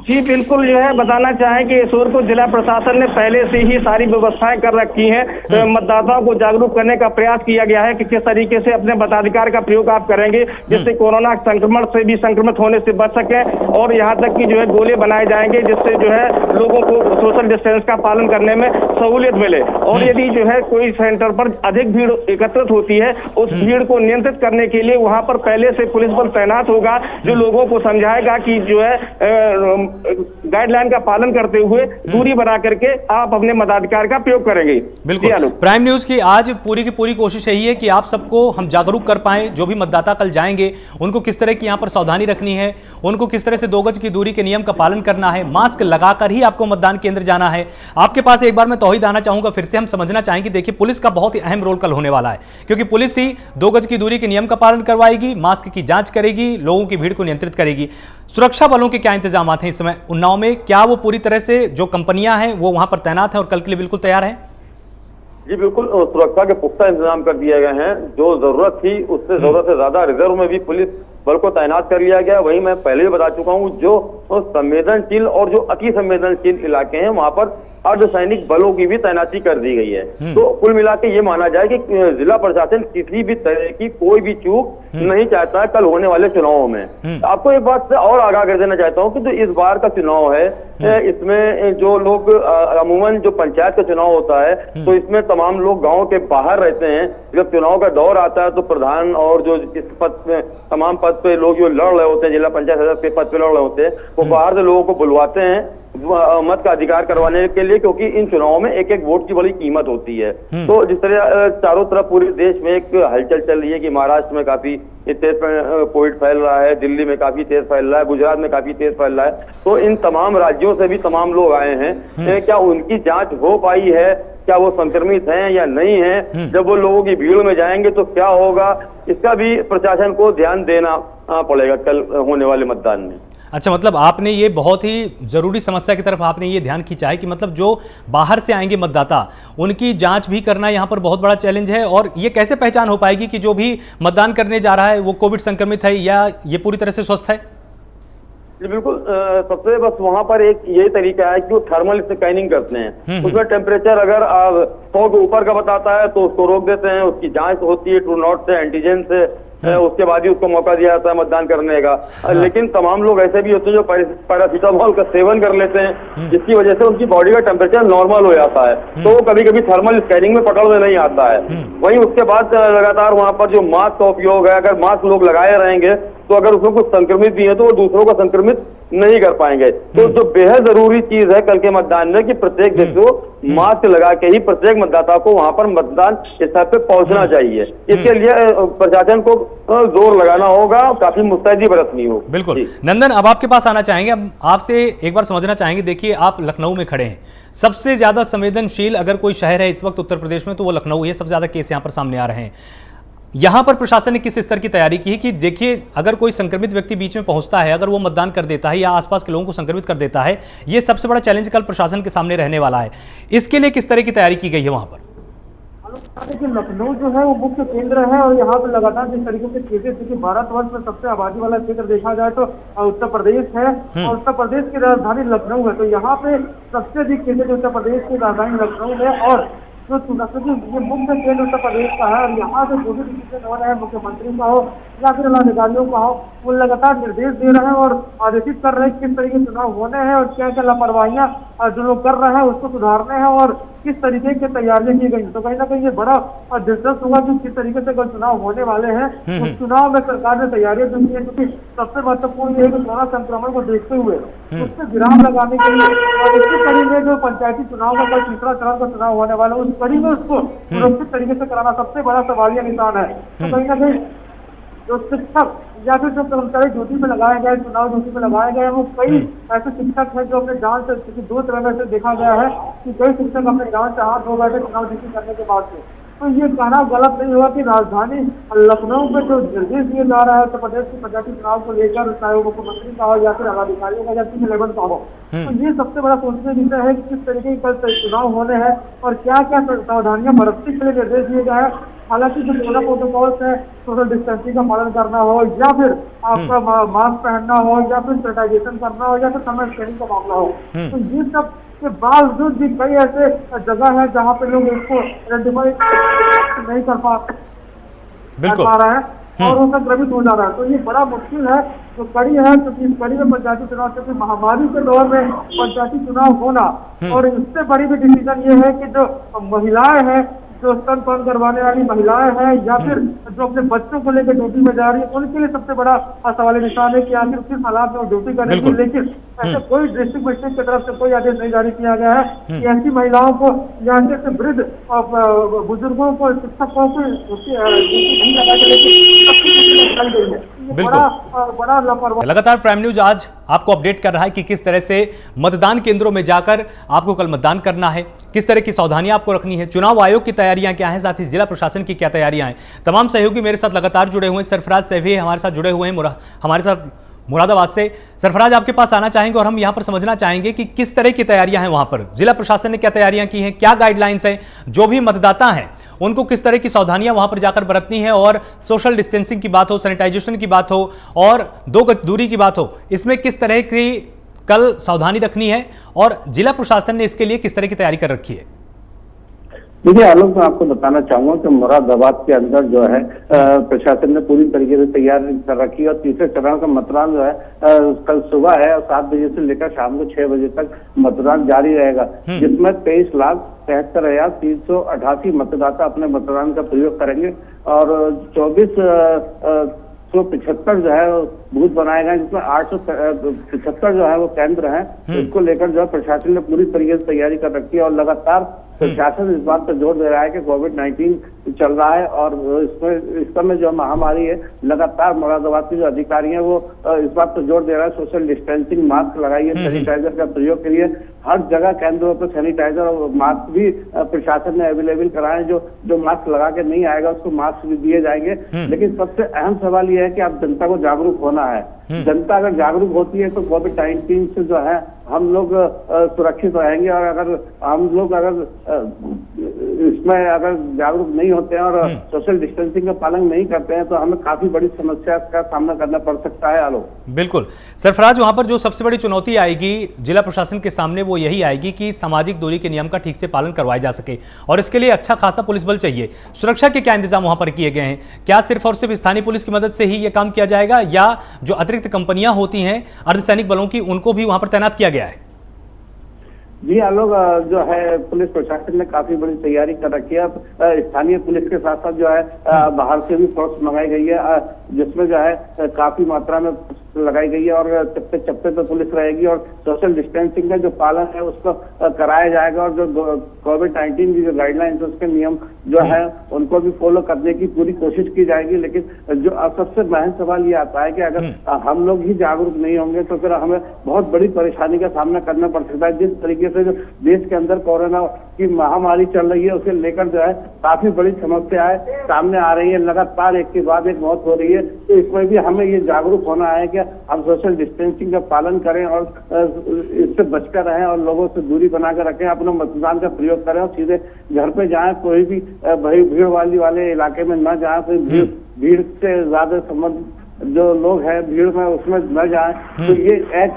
जी बिल्कुल, जो है बताना चाहें कि ईश्वरपुर जिला प्रशासन ने पहले से ही सारी व्यवस्थाएं कर रखी हैं। मतदाताओं को जागरूक करने का प्रयास किया गया है कि किस तरीके से अपने मताधिकार का प्रयोग आप करेंगे जिससे कोरोना संक्रमण से भी संक्रमित होने से बच सके, और यहाँ तक कि जो है गोले बनाए जाएंगे जिससे जो है लोगों को सोशल डिस्टेंस का पालन करने में सहूलियत मिले। और यदि जो है कोई सेंटर पर अधिक भीड़ एकत्रित होती है, उस भीड़ को नियंत्रित करने के लिए वहां पर पहले से पुलिस बल तैनात होगा जो लोगों को समझाएगा कि जो है गाइडलाइन का पालन करते हुए दूरी बना करके आप अपने मताधिकार का प्रयोग करेंगे। बिल्कुल, प्राइम न्यूज की आज पूरी की पूरी कोशिश यही है कि आप सबको हम जागरूक कर पाएं। जो भी मतदाता कल जाएंगे उनको किस तरह की यहाँ पर सावधानी रखनी है, उनको किस तरह से 2 गज की दूरी के नियम का पालन करना है, मास्क लगाकर ही आपको मतदान केंद्र जाना है। आपके पास एक बार मैं तौहीद आना चाहूंगा, फिर से हम समझना चाहेंगे, देखिए पुलिस का बहुत ही अहम रोल कल होने वाला है, क्योंकि पुलिस ही 2 गज की दूरी के नियम का पालन करवाएगी, मास्क की जांच करेगी, लोगों की भीड़ को नियंत्रित करेगी। सुरक्षा बलों के क्या इंतजाम हैं इस समय उन्नाव में? क्या वो पूरी तरह से जो कंपनियां हैं वो वहां पर तैनात हैं और कल के लिए बिल्कुल तैयार हैं? जी बिल्कुल, सुरक्षा के पुख्ता इंतजाम कर दिए गए हैं। जो जरूरत थी उससे जरूरत से ज्यादा रिजर्व में भी पुलिस बल को तैनात कर लिया गया। वहीं मैं पहले भी बता चुका हूं, जो संवेदनशील और जो अति संवेदनशील इलाके हैं वहां पर अर्धसैनिक बलों की भी तैनाती कर दी गई है। तो कुल मिला के ये माना जाए कि जिला प्रशासन किसी भी तरह की कोई भी चूक नहीं चाहता है कल होने वाले चुनावों में। आपको एक बात से और आगाह कर देना चाहता हूँ कि जो इस बार का चुनाव है, इसमें जो लोग अमूमन जो पंचायत का चुनाव होता है तो इसमें तमाम लोग गाँव के बाहर रहते हैं। जब चुनाव का दौर आता है तो प्रधान और जो इस पद में तमाम पद पे लोग जो लड़ रहे होते हैं, जिला पंचायत सदस्य के पद पे लड़ रहे होते हैं, वो बाहर से लोगों को बुलवाते हैं मत का अधिकार करवाने के लिए, क्योंकि इन चुनावों में एक एक वोट की बड़ी कीमत होती है। तो जिस तरह चारों तरफ पूरे देश में एक हलचल चल रही है कि महाराष्ट्र में काफी तेज कोविड फैल रहा है, दिल्ली में काफी तेज फैल रहा है, गुजरात में काफी तेज फैल रहा है, तो इन तमाम राज्यों से भी तमाम लोग आए हैं। क्या उनकी जांच हो पाई है, क्या वो संक्रमित हैं या नहीं है? जब वो लोगों की भीड़ में जाएंगे तो क्या होगा, इसका भी प्रशासन को ध्यान देना पड़ेगा कल होने वाले मतदान में। अच्छा, मतलब आपने ये बहुत ही जरूरी समस्या की तरफ आपने ये ध्यान खींचा है कि मतलब जो बाहर से आएंगे मतदाता उनकी जांच भी करना यहाँ पर बहुत बड़ा चैलेंज है। और ये कैसे पहचान हो पाएगी कि जो भी मतदान करने जा रहा है वो कोविड संक्रमित है या ये पूरी तरह से स्वस्थ है? जी बिल्कुल, सबसे बस वहाँ पर एक यही तरीका है कि वो थर्मल स्कैनिंग करते हैं। उसमें टेम्परेचर अगर 100 के ऊपर का बताता है तो उसको रोक देते हैं, उसकी जांच होती है ट्रू नॉट से, एंटीजन से, उसके बाद ही उसको मौका दिया जाता है मतदान करने का। लेकिन तमाम लोग ऐसे भी होते हैं जो पैरासीटामोल का सेवन कर लेते हैं, जिसकी वजह से उनकी बॉडी का टेम्परेचर नॉर्मल हो जाता है, तो वो कभी कभी थर्मल स्कैनिंग में पकड़ में नहीं आता है। वहीं उसके बाद लगातार वहाँ पर जो मास्क का उपयोग है, अगर मास्क लोग लगाए रहेंगे तो अगर उसमें कुछ संक्रमित भी है तो वो दूसरों को संक्रमित नहीं कर पाएंगे। तो जो बेहद जरूरी चीज है कल के मतदान में कि प्रत्येक व्यक्ति को मास्क लगा के ही प्रत्येक मतदाता को वहां पर मतदान स्थल पे पहुंचना चाहिए। इसके लिए प्रशासन को जोर लगाना होगा, काफी मुस्तैदी बरतनी होगी। बिल्कुल नंदन, अब आपके पास आना चाहेंगे, अब आपसे एक बार समझना चाहेंगे। देखिए, आप लखनऊ में खड़े हैं, सबसे ज्यादा संवेदनशील अगर कोई शहर है इस वक्त उत्तर प्रदेश में तो वो लखनऊ है। सबसे ज्यादा केस यहाँ पर सामने आ रहे हैं। यहां पर प्रशासन ने किस स्तर की तैयारी की है कि देखिए अगर कोई संक्रमित व्यक्ति बीच में पहुंचता है, अगर वो मतदान कर देता है या आसपास के लोगों को संक्रमित कर देता है, ये सबसे बड़ा चैलेंज कल प्रशासन के सामने रहने वाला है। इसके लिए किस तरह की तैयारी की गई है वहां पर? लखनऊ जो है वो मुख्य केंद्र है और यहाँ पे लगातार जिस तरीके से केसेस, क्योंकि भारतवर्ष में सबसे आबादी वाला क्षेत्र देखा जाए तो उत्तर प्रदेश है और उत्तर प्रदेश की राजधानी लखनऊ है। तो यहाँ पे सबसे अधिक केसेस उत्तर प्रदेश की राजधानी लखनऊ है और जो ये मुख्य केंद्र उत्तर प्रदेश का है और यहाँ से जो भी डिसीजन हो रहे हैं, मुख्यमंत्री का हो या फिर अधिकारियों का हो, वो लगातार निर्देश दे रहे हैं और आदेशित कर रहे हैं किस तरीके चुनाव होने हैं और क्या क्या लापरवाहियां जो लोग कर रहे हैं उसको सुधारने हैं और किस तरीके की तैयारियां की गई। तो कहीं ना कहीं ये बड़ा दिलचस्प होगा कि किस तरीके से अगर चुनाव होने वाले हैं उस चुनाव में सरकार ने तैयारियां जो की है, क्योंकि सबसे महत्वपूर्ण ये है कि कोरोना संक्रमण को देखते हुए उस पर विराम लगाने के लिए और इसी कड़ी में जो पंचायती चुनाव का कल तीसरा चरण का चुनाव होने वाला है उस कड़ी में उसको सुरक्षित तरीके से कराना सबसे बड़ा सवालिया निशान है। तो कहीं ना कहीं जो शिक्षक या फिर जो कर्मचारी ड्यूटी में लगाए गए, चुनाव ड्यूटी में लगाए गए, वो कई ऐसे शिक्षक हैं जो अपने जान से 2 तरह से देखा गया है कि कई शिक्षक अपने जान से हाथ धो बैठे चुनाव ड्यूटी करने के बाद से। तो ये कहना गलत नहीं होगा कि राजधानी लखनऊ में जो निर्देश दिया जा रहा है उत्तर प्रदेश के पंचायती चुनाव को लेकर, चाहे वो मुख्यमंत्री का हो या फिर अधिकारियों का या फिर लेवल का हो, तो ये सबसे बड़ा सोचने की विषय है कि किस तरीके के कल चुनाव होने हैं और क्या क्या सावधानियां बरतने के लिए निर्देश दिए गए हैं। हालांकि जो कोरोना प्रोटोकॉल्स है, सोशल डिस्टेंसिंग का पालन करना हो या फिर आपका मास्क पहनना हो या फिर सैनिटाइजेशन करना हो या फिर समय स्कैनिंग का मामला हो, तो ये सब के बावजूद भी कई ऐसे जगह है जहाँ पे लोग इसको आइडेंटिफाई नहीं कर पा रहे हैं और वो संक्रमित हो जा रहा है। तो ये बड़ा मुश्किल है जो कड़ी है, क्योंकि इस कड़ी में पंचायती चुनाव, क्योंकि महामारी के दौर में पंचायती चुनाव होना, और इससे बड़ी भी डिसीजन ये है कि जो महिलाएं हैं, जो स्तनपान करवाने वाली महिलाएं हैं या फिर जो अपने बच्चों को लेकर ड्यूटी में जा रही है, उनके लिए सबसे बड़ा सवाल निशान है कि आखिर किस हालात में वो ड्यूटी करेंगे। लेकिन ऐसे कोई डिस्ट्रिक्ट मजिस्ट्रेट की तरफ से कोई आदेश नहीं जारी किया गया है कि ऐसी महिलाओं को या ऐसे वृद्ध बुजुर्गों को, शिक्षकों को बड़ा लापरवाही। लगातार प्राइम न्यूज आज आपको अपडेट कर रहा है कि किस तरह से मतदान केंद्रों में जाकर आपको कल मतदान करना है, किस तरह की सावधानियां आपको रखनी है, चुनाव आयोग की तैयारियां क्या हैं, साथ ही जिला प्रशासन की क्या तैयारियां हैं। तमाम सहयोगी मेरे साथ लगातार जुड़े हुए हैं। सरफराज सहवी हमारे साथ जुड़े हुए हैं हमारे साथ मुरादाबाद से। सरफराज, आपके पास आना चाहेंगे और हम यहां पर समझना चाहेंगे कि किस तरह की तैयारियां हैं वहां पर, जिला प्रशासन ने क्या तैयारियां की हैं, क्या गाइडलाइंस हैं, जो भी मतदाता हैं उनको किस तरह की सावधानियां वहां पर जाकर बरतनी है, और सोशल डिस्टेंसिंग की बात हो, सैनिटाइजेशन की बात हो और 2 गज दूरी की बात हो, इसमें किस तरह की कल सावधानी रखनी है और जिला प्रशासन ने इसके लिए किस तरह की तैयारी कर रखी है? देखिए आलोक, मैं आपको बताना चाहूंगा कि मुरादाबाद के अंदर जो है प्रशासन ने पूरी तरीके से तैयारी कर रखी है और तीसरे चरण का मतदान जो है कल सुबह है और 7 बजे से लेकर शाम को 6 बजे तक मतदान जारी रहेगा, जिसमें 23,73,388 मतदाता अपने मतदान का प्रयोग करेंगे और 24,175 जो है बूथ बनाए गए, जिसमें 875 जो है वो केंद्र हैं। इसको लेकर जो है प्रशासन ने पूरी तरीके से तैयारी कर रखी है और लगातार प्रशासन इस बात पर जोर दे रहा है कि कोविड-19 चल रहा है और इसमें इस समय जो महामारी है, लगातार मुरादाबाद के जो अधिकारी हैं वो इस बात पर जोर दे रहा है, सोशल डिस्टेंसिंग, मास्क लगाइए, सैनिटाइजर का प्रयोग करिए। हर जगह केंद्रों पर सैनिटाइजर और मास्क भी प्रशासन ने अवेलेबल कराए। जो मास्क लगा के नहीं आएगा उसको मास्क भी दिए जाएंगे। लेकिन सबसे अहम सवाल यह है कि आप जनता को जागरूक होना है। जनता अगर जागरूक होती है तो कोविड-19 से जो है हम लोग सुरक्षित रहेंगे, और अगर हम लोग इसमें अगर जागरूक नहीं होते हैं और सोशल डिस्टेंसिंग का पालन नहीं करते हैं तो हमें काफी बड़ी समस्या का सामना करना पड़ सकता है। आलोक, बिल्कुल सरफराज, वहां पर जो सबसे बड़ी चुनौती आएगी जिला प्रशासन के सामने वो यही आएगी कि सामाजिक दूरी के नियम का ठीक से पालन करवाया जा सके, और इसके लिए अच्छा खासा पुलिस बल चाहिए। सुरक्षा के क्या इंतजाम वहां पर किए गए हैं? क्या सिर्फ और सिर्फ स्थानीय पुलिस की मदद से ही ये काम किया जाएगा या जो अतिरिक्त कंपनियां होती हैं अर्धसैनिक बलों की, उनको भी वहां पर तैनात किया गया है? जी आलोक, जो है पुलिस प्रशासन ने काफी बड़ी तैयारी कर रखी है। स्थानीय पुलिस के साथ साथ जो है बाहर से भी फोर्स मंगाई गई है, जिसमें जो है काफी मात्रा में लगाई गई है और चप्पे चप्पे पे पुलिस रहेगी और सोशल डिस्टेंसिंग का जो पालन है उसको कराया जाएगा, और जो कोविड-19 की जो गाइडलाइंस उसके नियम जो है उनको भी फॉलो करने की पूरी कोशिश की जाएगी। लेकिन जो सबसे महत्वपूर्ण सवाल ये आता है कि अगर हम लोग ही जागरूक नहीं होंगे तो फिर हमें बहुत बड़ी परेशानी का सामना करना पड़ सकता है। जिस तरीके से जो देश के अंदर कोरोना की महामारी चल रही है उसे लेकर जो है काफी बड़ी समस्याएं सामने आ रही है, लगातार एक के बाद एक मौत हो रही है। तो इसमें भी हमें ये जागरूक होना है कि हम सोशल डिस्टेंसिंग का पालन करें और इससे बचकर रहें और लोगों से दूरी बनाकर रखें, अपना मतदान का प्रयोग करें और सीधे घर पे जाएं। कोई भी भीड़ वाले इलाके में न जाएं, कोई भीड़ से ज्यादा संबंध जो लोग हैं भीड़ में उसमें न जाएं। तो ये एक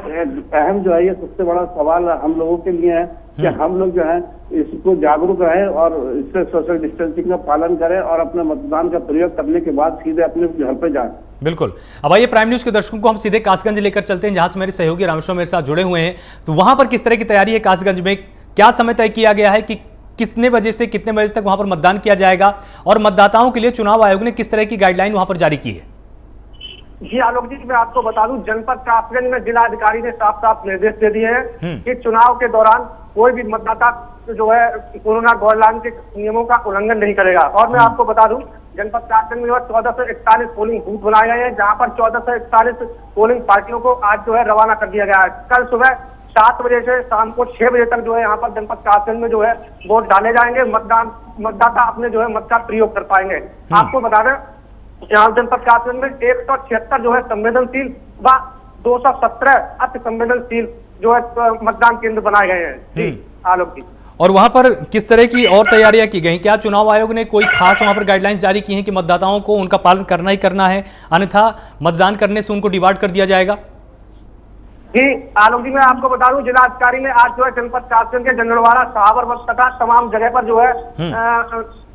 अहम जो है, ये सबसे बड़ा सवाल हम लोगों के लिए है कि हम लोग जो है इसको जागरूक रहें और इससे सोशल डिस्टेंसिंग का पालन करें और अपने मतदान का प्रयोग करने के बाद सीधे अपने घर पे जाएं। बिल्कुल। अब आइए प्राइम न्यूज के दर्शकों को हम सीधे कासगंज लेकर चलते हैं, जहां से मेरे सहयोगी रामेश्वर मेरे साथ जुड़े हुए हैं। तो वहां पर किस तरह की तैयारी है? कासगंज में क्या समय तय किया गया है कि कितने बजे से कितने बजे तक वहां पर मतदान किया जाएगा, और मतदाताओं के लिए चुनाव आयोग ने किस तरह की गाइडलाइन वहां पर जारी की है? जी आलोक जी, मैं आपको बता दूं, जनपद कासगंज में जिलाधिकारी ने साफ साफ निर्देश दे दिए हैं कि चुनाव के दौरान कोई भी मतदाता जो है कोरोना गाइडलाइन के नियमों का उल्लंघन नहीं करेगा। और मैं आपको बता दूं, जनपद कासगंज में 1441 पोलिंग बूथ बनाए गए हैं, जहां पर 1441 पोलिंग पार्टियों को आज जो है रवाना कर दिया गया है। कल सुबह 7 बजे से शाम को 6 बजे तक जो है यहाँ पर जनपद कासगंज में जो है वोट डाले जाएंगे। मतदाता अपने जो है मत का प्रयोग कर पाएंगे। आपको बता दें यहाँ जनपद कासगंज में 176 जो है संवेदनशील व 217 अति संवेदनशील जो है मतदान केंद्र बनाए गए हैं। जी आलोक जी। और वहां पर किस तरह की और तैयारियां की गई? क्या चुनाव आयोग ने कोई खास वहां पर गाइडलाइंस जारी की हैं कि मतदाताओं को उनका पालन करना ही करना है, अन्यथा मतदान करने से उनको डिवार्ट कर दिया जाएगा? जी आलोक जी, मैं आपको बता दूं जिलाधिकारी ने आज जो है जनपद कासगंज के जंगलवाड़ा, साबरमती तथा तमाम जगह पर जो है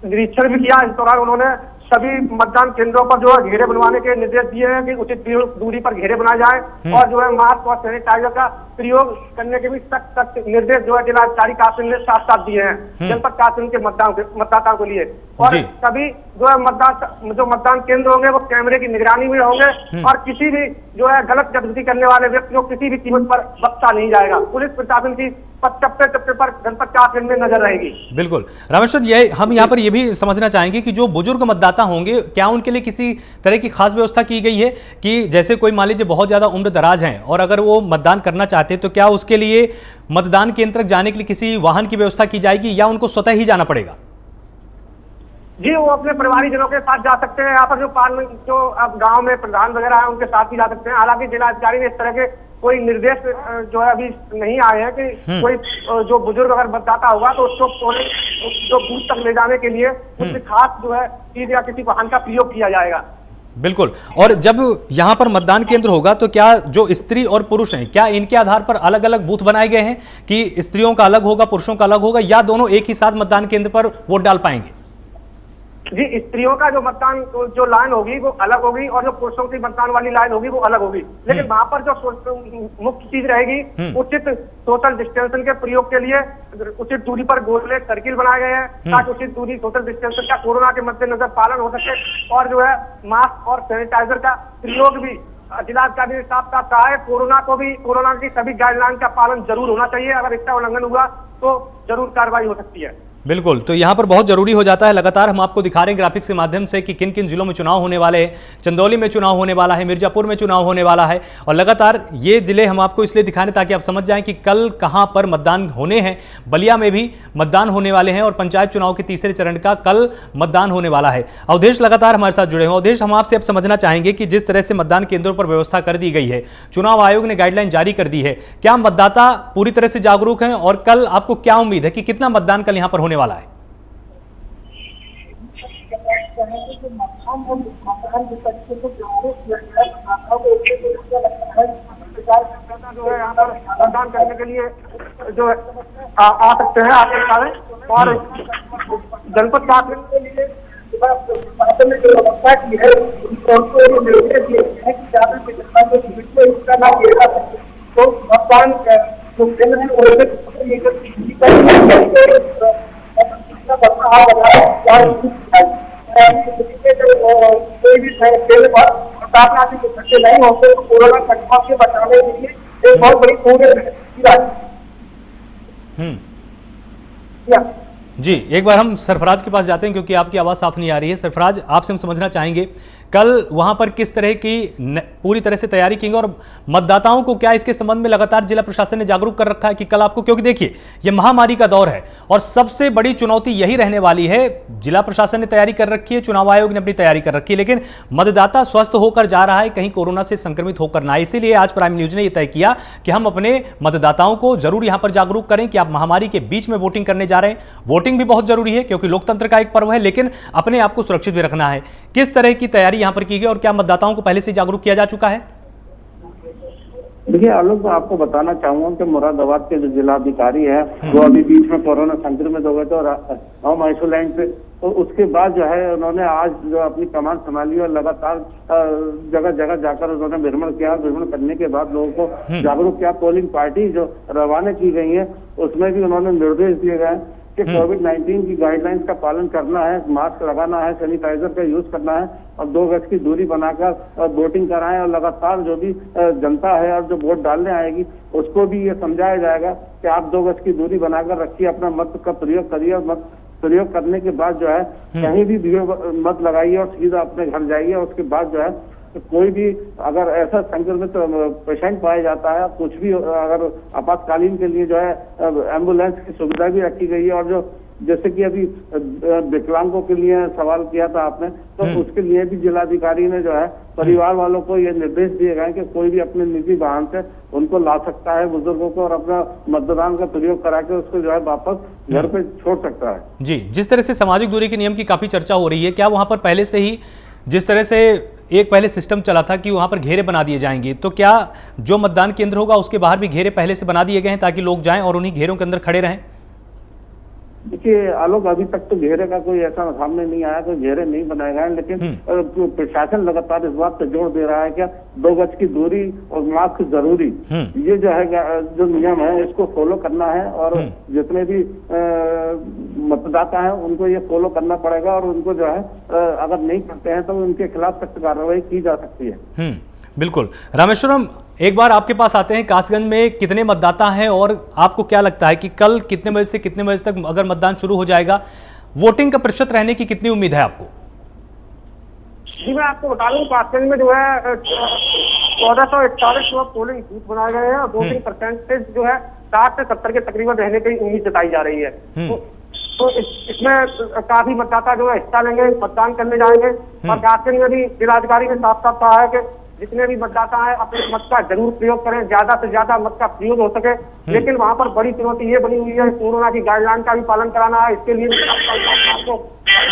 निरीक्षण भी किया। इस दौरान उन्होंने सभी मतदान केंद्रों पर जो है घेरे बनवाने के निर्देश दिए हैं कि उचित दूरी पर घेरे बनाए जाएं और जो है मास्क और सैनिटाइजर का प्रयोग करने के भी सख्त निर्देश जो है जिलाधिकारी कासगंज ने साथ साथ दिए हैं जनपद कासगंज के मतदाताओं के लिए। और सभी जो है मतदान केंद्र होंगे वो कैमरे की निगरानी में होंगे और किसी भी जो है गलत गतिविधि करने वाले व्यक्तियों को किसी भी कीमत पर बख्शा नहीं जाएगा। पुलिस प्रशासन की चप्पे पर जनपद कासगंज में नजर रहेगी। बिल्कुल रामेश्वर, ये हम यहाँ पर ये भी समझना चाहेंगे कि जो बुजुर्ग मतदाता होंगे क्या उनके लिए किसी तरह की खास व्यवस्था की गई है कि जैसे कोई मान लीजिए बहुत ज्यादा उम्र दराज हैं और अगर वो मतदान करना चाहते हैं तो क्या उसके लिए मतदान केंद्र तक जाने के लिए किसी वाहन की व्यवस्था की जाएगी या उनको स्वतः ही जाना पड़ेगा? जी वो अपने परिवारीजनों के साथ जा सकते हैं। यहाँ पर जो अब गांव में प्रधान वगैरह है उनके साथ भी जा सकते हैं। हालांकि जिलाधिकारी ने इस तरह के कोई निर्देश जो है अभी नहीं आए हैं कि कोई जो बुजुर्ग अगर मतदाता होगा तो उसको जो बूथ तक ले जाने के लिए कुछ खास जो है चीज या किसी वाहन का प्रयोग किया जाएगा। बिल्कुल। और जब यहाँ पर मतदान केंद्र होगा तो क्या जो स्त्री और पुरुष हैं क्या इनके आधार पर अलग अलग बूथ बनाए गए हैं कि स्त्रियों का अलग होगा पुरुषों का अलग होगा या दोनों एक ही साथ मतदान केंद्र पर वोट डाल पाएंगे? जी स्त्रियों का जो मतदान जो लाइन होगी वो अलग होगी और जो पुरुषों की मतदान वाली लाइन होगी वो अलग होगी। लेकिन वहां पर जो मुख्य चीज रहेगी उचित सोशल डिस्टेंसिंग के प्रयोग के लिए उचित दूरी पर गोले सर्किल बनाए गए हैं ताकि उचित दूरी सोशल डिस्टेंसिंग का कोरोना के मद्देनजर पालन हो सके और जो है मास्क और सैनिटाइजर का प्रयोग भी जिलाधिकारी ने साफ साफ कहा है। कोरोना की सभी गाइडलाइन का पालन जरूर होना चाहिए। अगर इसका उल्लंघन हुआ तो जरूर कार्रवाई हो सकती है। बिल्कुल, तो यहाँ पर बहुत जरूरी हो जाता है। लगातार हम आपको दिखा रहे हैं ग्राफिक्स के माध्यम से कि किन किन जिलों में चुनाव होने वाले हैं। चंदौली में चुनाव होने वाला है, मिर्जापुर में चुनाव होने वाला है और लगातार ये जिले हम आपको इसलिए दिखा रहे हैं ताकि आप समझ जाएं कि कल कहां पर मतदान होने हैं। बलिया में भी मतदान होने वाले हैं और पंचायत चुनाव के तीसरे चरण का कल मतदान होने वाला है। अवधेश लगातार हमारे साथ जुड़े हैं। अवधेश, हम आपसे अब समझना चाहेंगे कि जिस तरह से मतदान केंद्रों पर व्यवस्था कर दी गई है, चुनाव आयोग ने गाइडलाइन जारी कर दी है, क्या मतदाता पूरी तरह से जागरूक हैं और कल आपको क्या उम्मीद है कि कितना मतदान कल यहाँ पर होने वाला है? जो है यहाँ पर मतदान करने के लिए जो आ सकते हैं आपके सारे और जनपद कासगंज के लिए शासन ने जो व्यवस्था की है उनको ये निर्देश दिए हैं कि ज्यादा से ज्यादा जो हिस्सा ना लिया जा सके। तो मतदान जो केंद्र कोई भी केंद्र पर मतदाता इकट्ठे नहीं होते तो कोरोना संक्रमण से बचाने के लिए एक बहुत बड़ी कोशिश है। जी एक बार हम सरफराज के पास जाते हैं क्योंकि आपकी आवाज़ साफ नहीं आ रही है। सरफराज, आपसे हम समझना चाहेंगे कल वहां पर किस तरह की पूरी तरह से तैयारी की और मतदाताओं को क्या इसके संबंध में लगातार जिला प्रशासन ने जागरूक कर रखा है कि कल आपको, क्योंकि देखिए ये महामारी का दौर है और सबसे बड़ी चुनौती यही रहने वाली है। जिला प्रशासन ने तैयारी कर रखी है, चुनाव आयोग ने अपनी तैयारी कर रखी है, लेकिन मतदाता स्वस्थ होकर जा रहा है, कहीं कोरोना से संक्रमित होकर ना। इसीलिए आज प्राइम न्यूज ने यह तय किया कि हम अपने मतदाताओं को जरूर यहां पर जागरूक करें कि आप महामारी के बीच में वोटिंग करने जा रहे हैं। वोटिंग भी बहुत जरूरी है क्योंकि लोकतंत्र का एक पर्व है, लेकिन अपने आप को सुरक्षित भी रखना है। किस तरह की तैयारी यहां पर की गई और क्या मतदाताओं को पहले से जागरूक किया जा चुका है? देखिए आलोक, आपको बताना चाहूंगा कि मुरादाबाद के जो जिलाधिकारी है वो अभी बीच में कोरोना संक्रमित हो गए थे और होम आइसोलेशन पे, तो उसके बाद जो है उन्होंने आज जो अपनी कमान संभाली और लगातार जगह जगह जाकर उन्होंने भ्रमण किया। भ्रमण करने के बाद लोगों को जागरूक किया। पोलिंग पार्टी जो रवाना की गई है उसमें भी उन्होंने निर्देश दिए गए कि कोविड-19 की गाइडलाइंस का पालन करना है, मास्क लगाना है, सैनिटाइजर का यूज करना है और 2 गज की दूरी बनाकर वोटिंग कराएं और लगातार जो भी जनता है और जो वोट डालने आएगी उसको भी ये समझाया जाएगा कि आप 2 गज की दूरी बनाकर रखिए, अपना मत का प्रयोग करिए और मत प्रयोग करने के बाद जो है कहीं भी मत लगाइए और सीधा अपने घर जाइए। उसके बाद जो है कि कोई भी अगर ऐसा संक्रमित पेशेंट पाया जाता है, कुछ भी अगर आपातकालीन के लिए जो है एम्बुलेंस की सुविधा भी रखी गई है। और जो जैसे कि अभी विकलांगों के लिए सवाल किया था आपने, तो उसके लिए भी जिलाधिकारी ने जो है परिवार वालों को ये निर्देश दिए गए कि कोई भी अपने निजी वाहन से उनको ला सकता है बुजुर्गों को, और अपना मतदान का प्रयोग करा के उसको जो है वापस घर पे छोड़ सकता है। जी, जिस तरह से सामाजिक दूरी के नियम की काफी चर्चा हो रही है, क्या वहां पर पहले से ही जिस तरह से एक पहले सिस्टम चला था कि वहां पर घेरे बना दिए जाएंगे, तो क्या जो मतदान केंद्र होगा उसके बाहर भी घेरे पहले से बना दिए गए हैं ताकि लोग जाएं और उन्हीं घेरों के अंदर खड़े रहें? देखिए आलोक, अभी तक तो घेरे का कोई ऐसा सामने नहीं आया, कोई घेरे नहीं बनाए गए, लेकिन प्रशासन लगातार इस बात पे जोर दे रहा है कि 2 गज की दूरी और मास्क जरूरी, ये जो है जो नियम है इसको फॉलो करना है। और जितने भी मतदाता हैं उनको ये फॉलो करना पड़ेगा, और उनको जो है अगर नहीं करते हैं तो उनके खिलाफ सख्त कार्रवाई की जा सकती है। बिल्कुल। रामेश्वरम, एक बार आपके पास आते हैं, कासगंज में कितने मतदाता हैं और आपको क्या लगता है कि कल कितने बजे से कितने बजे तक अगर मतदान शुरू हो जाएगा, वोटिंग का प्रतिशत रहने की कितनी उम्मीद है आपको? जी मैं आपको बता दूं, कासगंज में जो है 1441 पोलिंग बूथ बनाए गए हैं और वोटिंग परसेंटेज जो है 60 से 70 के तकरीबन रहने की उम्मीद जताई जा रही है। तो इसमें काफी मतदाता जो है हिस्सा लेंगे, मतदान करने जाएंगे। और कासगंज में भी जिलाधिकारी ने साफ साफ कहा है कि जितने भी मतदाता हैं अपने मत का जरूर प्रयोग करें, ज्यादा से ज्यादा मत का प्रयोग हो सके। लेकिन वहां पर बड़ी चुनौती ये बनी हुई है, कोरोना की गाइडलाइन का भी पालन कराना है। इसके लिए आपको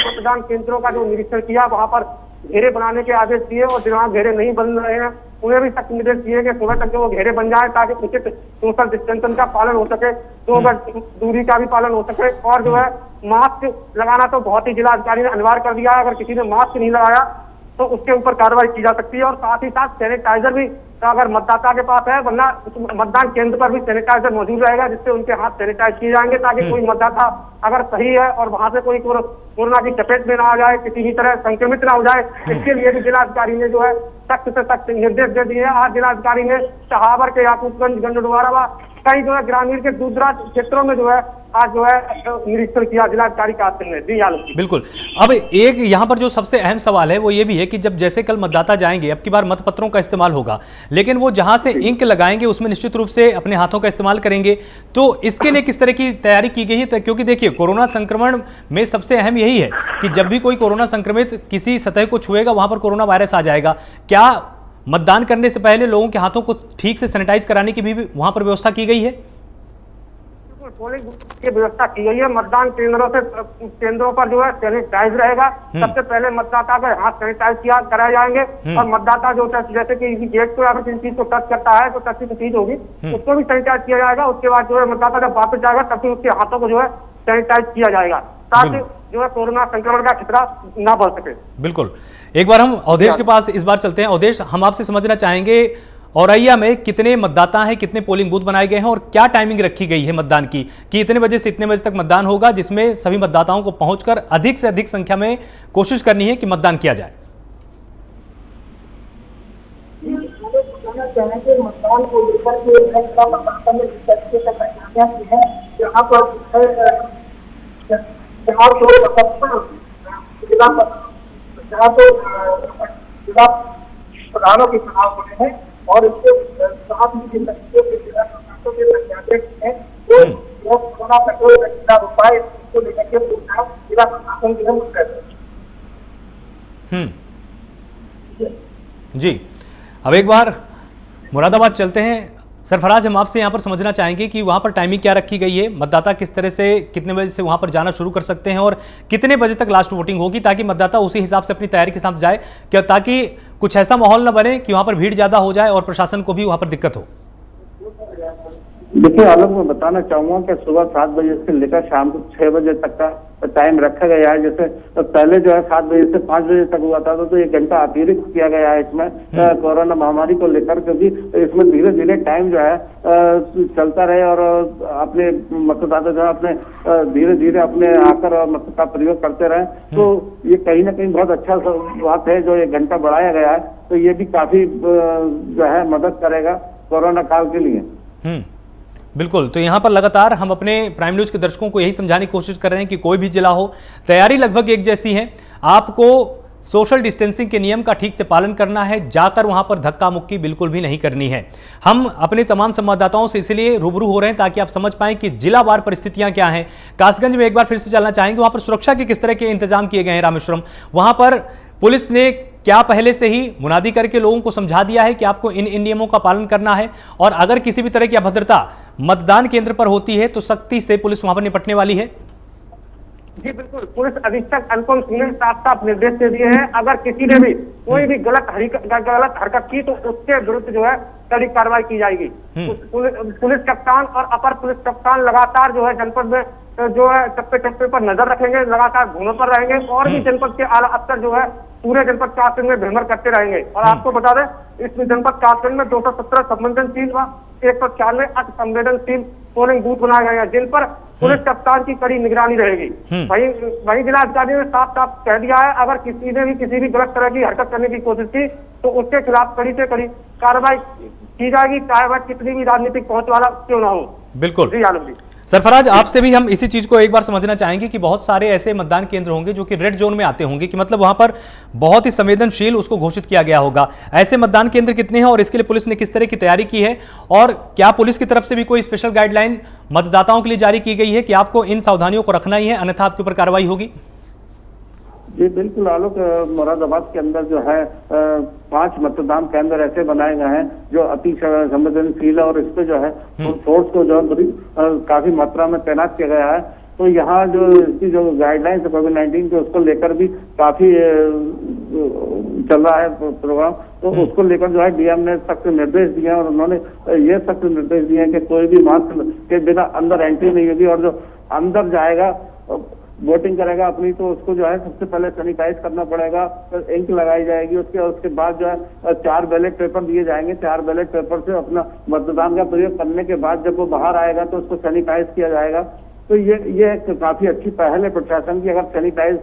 मतदान केंद्रों का जो निरीक्षण किया, वहां पर घेरे बनाने के आदेश दिए, और जहाँ घेरे नहीं बन रहे हैं उन्हें भी सख्त निर्देश दिए कि सुबह तक जो वो घेरे बन जाए ताकि उचित सोशल डिस्टेंसिंग का पालन हो सके, 2 गज दूरी का भी पालन हो सके। और जो है मास्क लगाना तो बहुत ही जिलाधिकारी ने अनिवार्य कर दिया है, अगर किसी ने मास्क नहीं लगाया तो उसके ऊपर कार्रवाई की जा सकती है। और साथ ही साथ सैनिटाइजर भी अगर मतदाता के पास है, वरना मतदान केंद्र पर भी सैनिटाइजर मौजूद रहेगा, जिससे उनके हाथ सैनिटाइज किए जाएंगे ताकि कोई मतदाता अगर सही है और वहां से कोई कोरोना की चपेट में ना आ जाए, किसी भी तरह संक्रमित ना हो जाए। इसके लिए भी जिलाधिकारी ने जो है सख्त से सख्त निर्देश दे दिए हैं। आज जिलाधिकारी ने सहावर के याकूबगंज, गंडडवारा कई जो है ग्रामीण के दूरदराज क्षेत्रों में जो है आज जो है निरीक्षण किया जिलाधिकारी कासगंज ने। जी आलोक, बिल्कुल। अब एक यहाँ पर जो सबसे अहम सवाल है वो ये भी है कि जब जैसे कल मतदाता जाएंगे, अब की बार मतपत्रों का इस्तेमाल होगा, लेकिन वो जहां से इंक लगाएंगे उसमें निश्चित रूप से अपने हाथों का इस्तेमाल करेंगे। तो इसके लिए किस तरह की तैयारी की गई है? क्योंकि देखिए कोरोना संक्रमण में सबसे अहम यही है कि जब भी कोई कोरोना संक्रमित किसी सतह को छुएगा वहां पर कोरोना वायरस आ जाएगा। क्या मतदान करने से पहले लोगों के हाथों को ठीक से सैनिटाइज कराने की भी वहां पर व्यवस्था की गई है? पोलिंग की व्यवस्था की गई है। मतदान केंद्रों पर जो है सैनिटाइज रहेगा। सबसे पहले मतदाता के हाथ सैनिटाइज कराए जाएंगे, और मतदाता जो जैसे कि गेट को या फिर किसी चीज को टच करता है तो टच की चीज होगी, उसको भी सैनिटाइज किया जाएगा। उसके बाद जो है मतदाता जब वापस जाएगा तब भी उसके हाथों को जो है सैनिटाइज किया जाएगा ताकि जो है कोरोना संक्रमण का खतरा ना बढ़ सके। बिल्कुल। एक बार हम अवधेश के पास इस बार चलते हैं। अवधेश, हम आपसे समझना चाहेंगे औरैया में कितने मतदाता हैं, कितने पोलिंग बूथ बनाए गए हैं और क्या टाइमिंग रखी गई है मतदान की कि इतने बजे से इतने बजे तक मतदान होगा, जिसमें सभी मतदाताओं को पहुंचकर अधिक से अधिक संख्या में कोशिश करनी है कि मतदान किया जाए? मतदान को लेकर के यहाँ पर जिला प्रधानों के चुनाव होने हैं, और इसके साथ ही जिन तरीके से जिला प्रशासकों के संज्ञान हैं वो कोरोना कंट्रोल का जिला उपाय इसको लेकर के जिला प्रशासन की हम जी। अब एक बार मुरादाबाद चलते हैं। सरफराज, हम आपसे यहाँ पर समझना चाहेंगे कि वहाँ पर टाइमिंग क्या रखी गई है, मतदाता किस तरह से कितने बजे से वहाँ पर जाना शुरू कर सकते हैं और कितने बजे तक लास्ट वोटिंग होगी, ताकि मतदाता उसी हिसाब से अपनी तैयारी के साथ जाए, क्या ताकि कुछ ऐसा माहौल न बने कि वहाँ पर भीड़ ज़्यादा हो जाए और प्रशासन को भी वहाँ पर दिक्कत हो? देखिए आलोक, मैं बताना चाहूंगा कि सुबह 7 बजे से लेकर शाम को 6 बजे तक का टाइम रखा गया है। जैसे तो पहले जो है 7 बजे से 5 बजे तक हुआ था, तो 1 घंटा अतिरिक्त किया गया है इसमें कोरोना महामारी को लेकर, क्योंकि इसमें धीरे धीरे टाइम जो है चलता रहे और अपने मतदाता जो है अपने धीरे धीरे अपने आकर मत का प्रयोग करते रहे। तो ये कहीं ना कहीं बहुत अच्छा बात है जो 1 घंटा बढ़ाया गया है, तो ये भी काफी जो है मदद करेगा कोरोना काल के लिए। बिल्कुल। तो यहाँ पर लगातार हम अपने प्राइम न्यूज़ के दर्शकों को यही समझाने की कोशिश कर रहे हैं कि कोई भी जिला हो, तैयारी लगभग एक जैसी है। आपको सोशल डिस्टेंसिंग के नियम का ठीक से पालन करना है, जाकर वहां पर धक्का मुक्की बिल्कुल भी नहीं करनी है। हम अपने तमाम संवाददाताओं से इसलिए रूबरू हो रहे हैं ताकि आप समझ पाएं कि जिलावार परिस्थितियां क्या हैं। कासगंज में एक बार फिर से चलना चाहेंगे, वहां पर सुरक्षा के किस तरह के इंतजाम किए गए हैं। रामेश्वरम, वहां पर पुलिस ने क्या पहले से ही मुनादी करके लोगों को समझा दिया है कि आपको इन नियमों का पालन करना है, और अगर किसी भी तरह की अभद्रता मतदान केंद्र पर होती है तो सख्ती से पुलिस वहां पर निपटने वाली है? जी बिल्कुल, पुलिस अधीक्षक अनुपम सिंह ने साफ साफ निर्देश दे दिए हैं, अगर किसी ने भी कोई भी गलत हरकत की तो उसके विरुद्ध जो है कड़ी कार्रवाई की जाएगी। पुलिस कप्तान और अपर पुलिस कप्तान लगातार जो है जनपद में जो है चप्पे चप्पे पर नजर रखेंगे, लगातार घूमों पर रहेंगे, और भी जनपद के आला अफसर जो है पूरे जनपद कासगंज में भ्रमण करते रहेंगे। और आपको बता दें, इस जनपद कासगंज में 217 संवेदनशील व 194 अतिसंवेदनशील पोलिंग बूथ बनाए गए हैं, जिन पर पुलिस कप्तान की कड़ी निगरानी रहेगी। वहीं जिलाधिकारी ने साफ साफ कह दिया है, अगर किसी ने भी किसी भी गलत तरह की हरकत करने की कोशिश की तो उसके खिलाफ कड़ी से कड़ी कार्रवाई की जाएगी, चाहे वह कितनी भी राजनीतिक पहुंच वाला क्यों ना हो। बिल्कुल जी आलम जी। सरफराज, आपसे भी हम इसी चीज को एक बार समझना चाहेंगे कि बहुत सारे ऐसे मतदान केंद्र होंगे जो कि रेड जोन में आते होंगे, कि मतलब वहां पर बहुत ही संवेदनशील उसको घोषित किया गया होगा। ऐसे मतदान केंद्र कितने हैं और इसके लिए पुलिस ने किस तरह की तैयारी की है, और क्या पुलिस की तरफ से भी कोई स्पेशल गाइडलाइन मतदाताओं के लिए जारी की गई है कि आपको इन सावधानियों को रखना ही है, अन्यथा आपके ऊपर कार्रवाई होगी? जी बिल्कुल आलोक, मुरादाबाद के अंदर जो है 5 मतदान केंद्र ऐसे बनाए गए हैं जो अति संवेदनशील है, और इस पे जो है फोर्स को जो काफी मात्रा में तैनात किया गया है। तो यहाँ जो इसकी जो गाइडलाइंस है कोविड-19 के, उसको लेकर भी काफी चल रहा है प्रोग्राम। तो उसको लेकर जो है डीएम ने सख्त निर्देश दिए हैं, और उन्होंने ये सख्त निर्देश दिए हैं कि कोई भी मास्क के बिना अंदर एंट्री नहीं होगी, और जो अंदर जाएगा वोटिंग करेगा अपनी, तो उसको जो है सबसे पहले सैनिटाइज करना पड़ेगा, इंक लगाई जाएगी, उसके बाद जो है 4 बैलेट पेपर दिए जाएंगे। 4 बैलेट पेपर से अपना मतदान का प्रयोग करने के बाद जब वो बाहर आएगा तो उसको सैनिटाइज किया जाएगा। तो ये काफी अच्छी पहल है प्रशासन की। अगर सैनिटाइज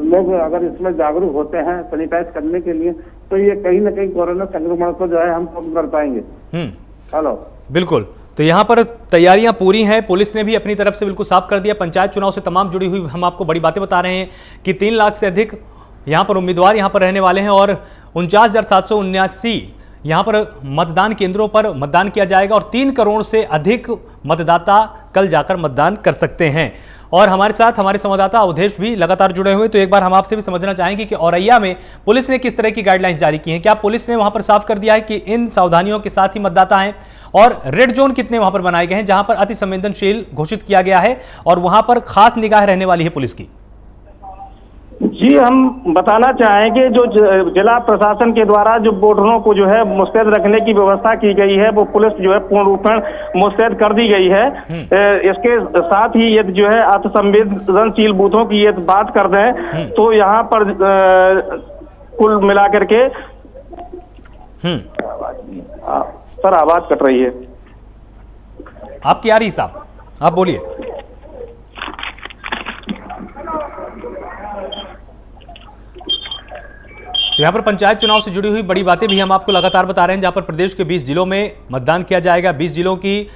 लोग अगर इसमें जागरूक होते हैं सैनिटाइज करने के लिए, तो ये कहीं ना कहीं कोरोना संक्रमण को जो है हम कम कर पाएंगे। हेलो, बिल्कुल। तो यहाँ पर तैयारियां पूरी हैं, पुलिस ने भी अपनी तरफ से बिल्कुल साफ कर दिया। पंचायत चुनाव से तमाम जुड़ी हुई हम आपको बड़ी बातें बता रहे हैं कि 3 लाख से अधिक यहाँ पर उम्मीदवार यहाँ पर रहने वाले हैं, और 49,779 यहाँ पर मतदान केंद्रों पर मतदान किया जाएगा, और 3 करोड़ से अधिक मतदाता कल जाकर मतदान कर सकते हैं। और हमारे साथ हमारे संवाददाता अवधेश भी लगातार जुड़े हुए, तो एक बार हम आपसे भी समझना चाहेंगे कि औरैया में पुलिस ने किस तरह की गाइडलाइंस जारी की हैं। क्या पुलिस ने वहां पर साफ कर दिया है कि इन सावधानियों के साथ ही मतदाता हैं, और रेड जोन कितने वहां पर बनाए गए हैं जहां पर अति संवेदनशील घोषित किया गया है और वहां पर खास निगाह रहने वाली है पुलिस की? जी, हम बताना चाहेंगे जो जिला प्रशासन के द्वारा जो वोटरों को जो है मुस्तैद रखने की व्यवस्था की गई है, वो पुलिस जो है पूर्ण रूप में मुस्तैद कर दी गई है। इसके साथ ही ये जो है अतिसंवेदनशील बूथों की ये बात कर दें तो यहाँ पर कुल मिलाकर के सर आवाज कट रही है आपकी, आ रही साहब, आप बोलिए। तो यहाँ पर पंचायत चुनाव से जुड़ी हुई बड़ी बातें भी हम आपको लगातार बता रहे हैं, जहां पर प्रदेश के 20 जिलों में मतदान किया जाएगा। 20 जिलों की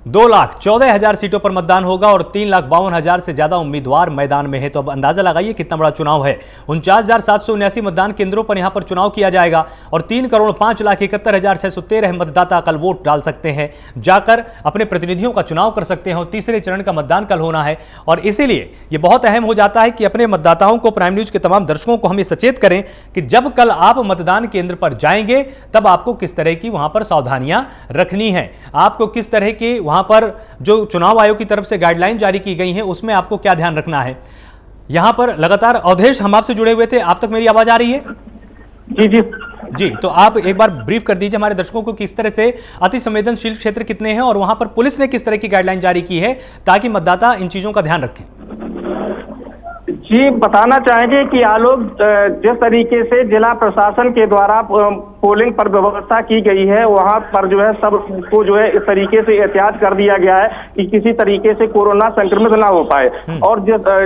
2,14,000 सीटों पर मतदान होगा और 3,52,000 से ज्यादा उम्मीदवार मैदान में है। तो अब अंदाजा लगाइए कितना बड़ा चुनाव है। 49,779 मतदान केंद्रों पर यहां पर चुनाव किया जाएगा और 3,05,71,613 मतदाता कल वोट डाल सकते हैं, जाकर अपने प्रतिनिधियों का चुनाव कर सकते हैं। और तीसरे चरण का मतदान कल होना है, और इसीलिए यह बहुत अहम हो जाता है कि अपने मतदाताओं को, प्राइम न्यूज के तमाम दर्शकों को हम ये सचेत करें कि जब कल आप मतदान केंद्र पर जाएंगे तब आपको किस तरह की वहां पर सावधानियां रखनी है, आपको किस तरह की वहां पर जो चुनाव आयोग की तरफ से गाइडलाइन जारी की गई है उसमें आपको क्या ध्यान रखना है। यहां पर लगातार अवधेश हम आपसे जुड़े हुए थे, आप तक मेरी आवाज आ रही है? जी जी जी, तो आप एक बार ब्रीफ कर दीजिए हमारे दर्शकों को किस तरह से अति संवेदनशील क्षेत्र कितने हैं और वहां पर पुलिस ने किस तरह की गाइडलाइन जारी की है ताकि मतदाता इन चीजों का ध्यान रखें। जी, बताना चाहेंगे कि आलोक जिस तरीके से जिला प्रशासन के द्वारा पोलिंग पर व्यवस्था की गई है वहां पर जो है सबको जो है इस तरीके से एहतियात कर दिया गया है कि किसी तरीके से कोरोना संक्रमित ना हो पाए और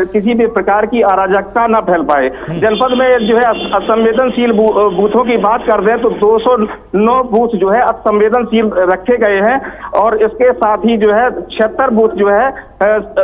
किसी भी प्रकार की अराजकता ना फैल पाए। जनपद में जो है असंवेदनशील बूथों की बात कर दें तो 209 बूथ जो है असंवेदनशील रखे गए हैं और इसके साथ ही जो है 76 बूथ जो है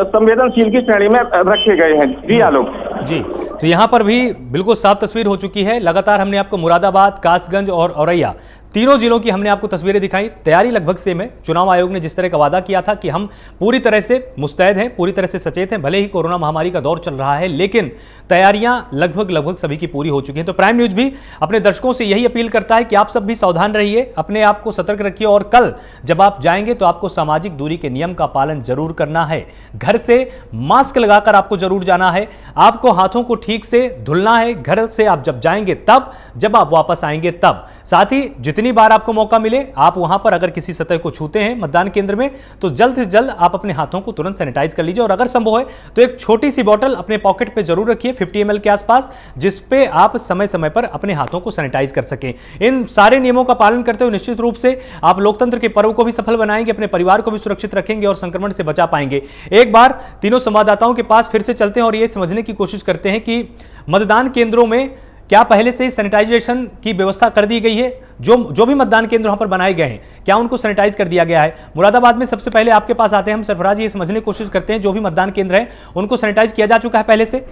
संवेदनशील की श्रेणी में रखे गए हैं। जी आलोक जी, तो यहाँ पर भी बिल्कुल साफ तस्वीर हो चुकी है। लगातार हमने आपको मुरादाबाद, कासगंज और औरैया तीनों जिलों की हमने आपको तस्वीरें दिखाई। तैयारी लगभग सेम है। चुनाव आयोग ने जिस तरह का वादा किया था कि हम पूरी तरह से मुस्तैद हैं, पूरी तरह से सचेत हैं, भले ही कोरोना महामारी का दौर चल रहा है लेकिन तैयारियां लगभग सभी की पूरी हो चुकी हैं। तो प्राइम न्यूज भी अपने दर्शकों से यही अपील करता है कि आप सब भी सावधान रहिए, अपने आप को सतर्क रखिए और कल जब आप जाएंगे तो आपको सामाजिक दूरी के नियम का पालन जरूर करना है। घर से मास्क लगाकर आपको जरूर जाना है, आपको हाथों को ठीक से धुलना है। घर से आप जब जाएंगे तब, जब आप वापस आएंगे तब। साथ ही जितनी बार आपको मौका मिले आप वहां पर अगर किसी सतह को छूते हैं मतदान केंद्र में तो जल्द से जल्द आप अपने हाथों को तुरंत सैनिटाइज कर लीजिए और अगर संभव है तो एक छोटी सी बोतल अपने पॉकेट पे जरूर रखिए 50 ml के आसपास, जिस पे आप समय समय पर अपने हाथों को सैनिटाइज कर सकें। इन सारे नियमों का पालन करते हुए निश्चित रूप से आप लोकतंत्र के पर्व को भी सफल बनाएंगे, अपने परिवार को भी सुरक्षित रखेंगे और संक्रमण से बचा पाएंगे। एक बार तीनों संवाददाताओं के पास फिर से चलते हैं और यह समझने की कोशिश करते हैं कि मतदान केंद्रों में क्या पहले से ही सैनिटाइजेशन की व्यवस्था कर दी गई है? जो भी मतदान केंद्र वहां पर बनाए गए हैं क्या उनको सैनिटाइज कर दिया गया है? मुरादाबाद में सबसे पहले आपके पास आते हैं हम सरफराज, ये समझने की कोशिश करते हैं जो भी मतदान केंद्र है उनको सैनिटाइज किया जा चुका है पहले से?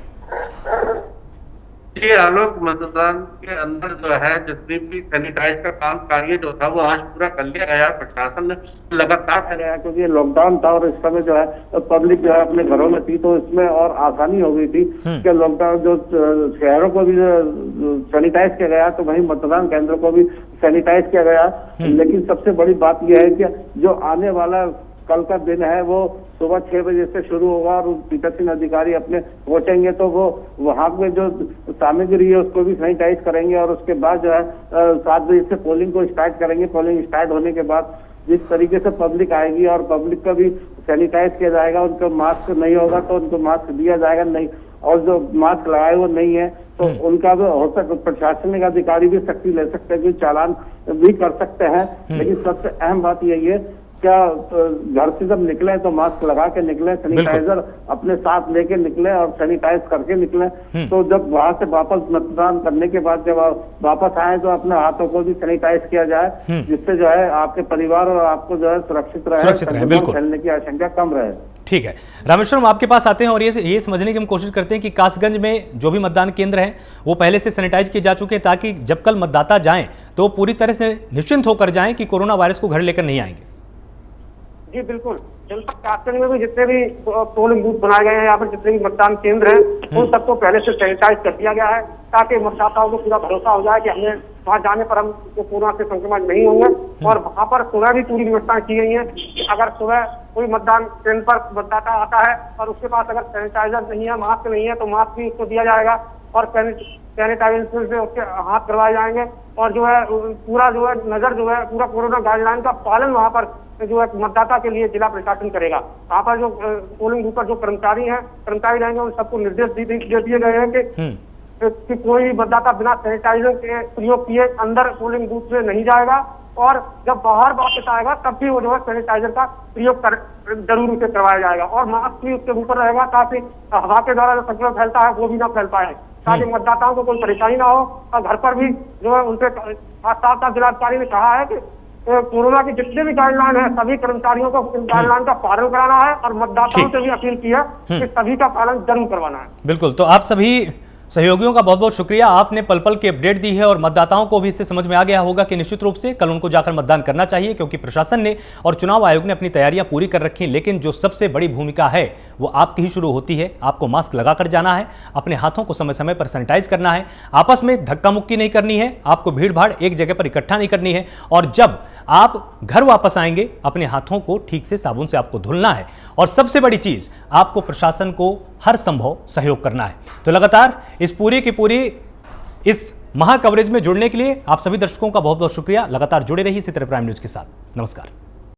जी आलोक, मतदान के अंदर जो है जितनी भी सैनिटाइज का काम कार्य जो था वो आज पूरा कर लिया गया। प्रशासन ने लगातार कर गया क्योंकि लॉकडाउन था और इस समय जो है पब्लिक जो है अपने घरों में थी तो इसमें और आसानी हो गई थी कि लॉकडाउन जो शहरों को भी सैनिटाइज किया गया तो वहीं मतदान केंद्रों को भी सैनिटाइज किया गया। लेकिन सबसे बड़ी बात यह है कि जो आने वाला कल का दिन है वो सुबह 6 बजे से शुरू होगा और पीठासीन अधिकारी अपने पहुंचेंगे तो वो वहां पे जो सामग्री है उसको भी सैनिटाइज करेंगे और उसके बाद जो है 7 बजे से पोलिंग को स्टार्ट करेंगे। पोलिंग स्टार्ट होने के बाद जिस तरीके से पब्लिक आएगी और पब्लिक का भी सैनिटाइज किया जाएगा, उनको मास्क नहीं होगा तो उनको मास्क दिया जाएगा नहीं, और जो मास्क लगाए वो नहीं है तो उनका भी हो सकता, प्रशासनिक अधिकारी भी सख्ती ले सकते हैं, चालान भी कर सकते हैं। लेकिन सबसे अहम बात यही है क्या घर से जब निकले तो मास्क लगा के निकले, सैनिटाइजर अपने साथ लेके निकले और सैनिटाइज करके निकले। तो जब वहां से वापस मतदान करने के बाद जब वापस आए तो अपने हाथों को भी सैनिटाइज किया जाए, जिससे जो है आपके परिवार और आपको जो है सुरक्षित रहे, बिल्कुल फैलने की आशंका कम रहे। ठीक है रामेश्वरम, आपके पास आते हैं और ये समझने की हम कोशिश करते हैं कि कासगंज में जो भी मतदान केंद्र हैं वो पहले से सैनिटाइज किए जा चुके हैं ताकि जब कल मतदाता जाएं तो पूरी तरह से निश्चिंत होकर जाएं कि कोरोना वायरस को घर लेकर नहीं आएंगे। जी बिल्कुल, जनपद कासगंज में भी जितने भी पोलिंग बूथ बनाए गए हैं, यहाँ पर जितने भी मतदान केंद्र हैं उन सबको पहले से सैनिटाइज कर दिया गया है ताकि मतदाताओं को पूरा भरोसा हो जाए कि हमें वहाँ जाने पर हम कोरोना से संक्रमण नहीं होंगे। और वहाँ पर सुबह भी पूरी व्यवस्था की गई है कि अगर सुबह कोई मतदान केंद्र पर मतदाता आता है और उसके पास अगर सैनिटाइजर नहीं है, मास्क नहीं है तो मास्क भी उसको दिया जाएगा और सैनिटाइजेशन से उसके हाथ करवाए जाएंगे और जो है पूरा जो है नजर जो है पूरा कोरोना गाइडलाइन का पालन वहाँ पर जो है मतदाता के लिए जिला प्रशासन करेगा। वहाँ पर जो पोलिंग बूथ पर जो कर्मचारी रहेंगे उन सबको निर्देश दे दिए गए हैं कि कोई मतदाता बिना सैनिटाइजर के प्रयोग किए अंदर पोलिंग बूथ में नहीं जाएगा और जब बाहर वापस आएगा तब भी वो जो है सैनिटाइजर का प्रयोग जरूर उसे करवाया जाएगा और मास्क भी उसके ऊपर रहेगा ताकि हवा के द्वारा जो संक्रमण फैलता है वो भी ना फैल पाए, ताकि मतदाताओं को कोई परेशानी ना हो। और घर पर भी जो है उनसे साफ जिलाधिकारी ने कहा है कि कोरोना की जितने भी गाइडलाइन है सभी कर्मचारियों को इन गाइडलाइन का पालन कराना है और मतदाताओं से भी अपील की है कि सभी का पालन जरूर करवाना है। बिल्कुल, तो आप सभी सहयोगियों का बहुत बहुत शुक्रिया, आपने पल पल की अपडेट दी है और मतदाताओं को भी इससे समझ में आ गया होगा कि निश्चित रूप से कल उनको जाकर मतदान करना चाहिए क्योंकि प्रशासन ने और चुनाव आयोग ने अपनी तैयारियां पूरी कर रखी। लेकिन जो सबसे बड़ी भूमिका है वो आपकी ही शुरू होती है। आपको मास्क लगाकर जाना है, अपने हाथों को समय समय पर सैनिटाइज करना है, आपस में धक्का मुक्की नहीं करनी है, आपको भीड़ भाड़ एक जगह पर इकट्ठा नहीं करनी है और जब आप घर वापस आएंगे अपने हाथों को ठीक से साबुन से आपको धुलना है और सबसे बड़ी चीज आपको प्रशासन को हर संभव सहयोग करना है। तो लगातार इस पूरी की पूरी इस महा कवरेज में जुड़ने के लिए आप सभी दर्शकों का बहुत बहुत शुक्रिया। लगातार जुड़े रहिए इसी तरह प्राइम न्यूज के साथ। नमस्कार।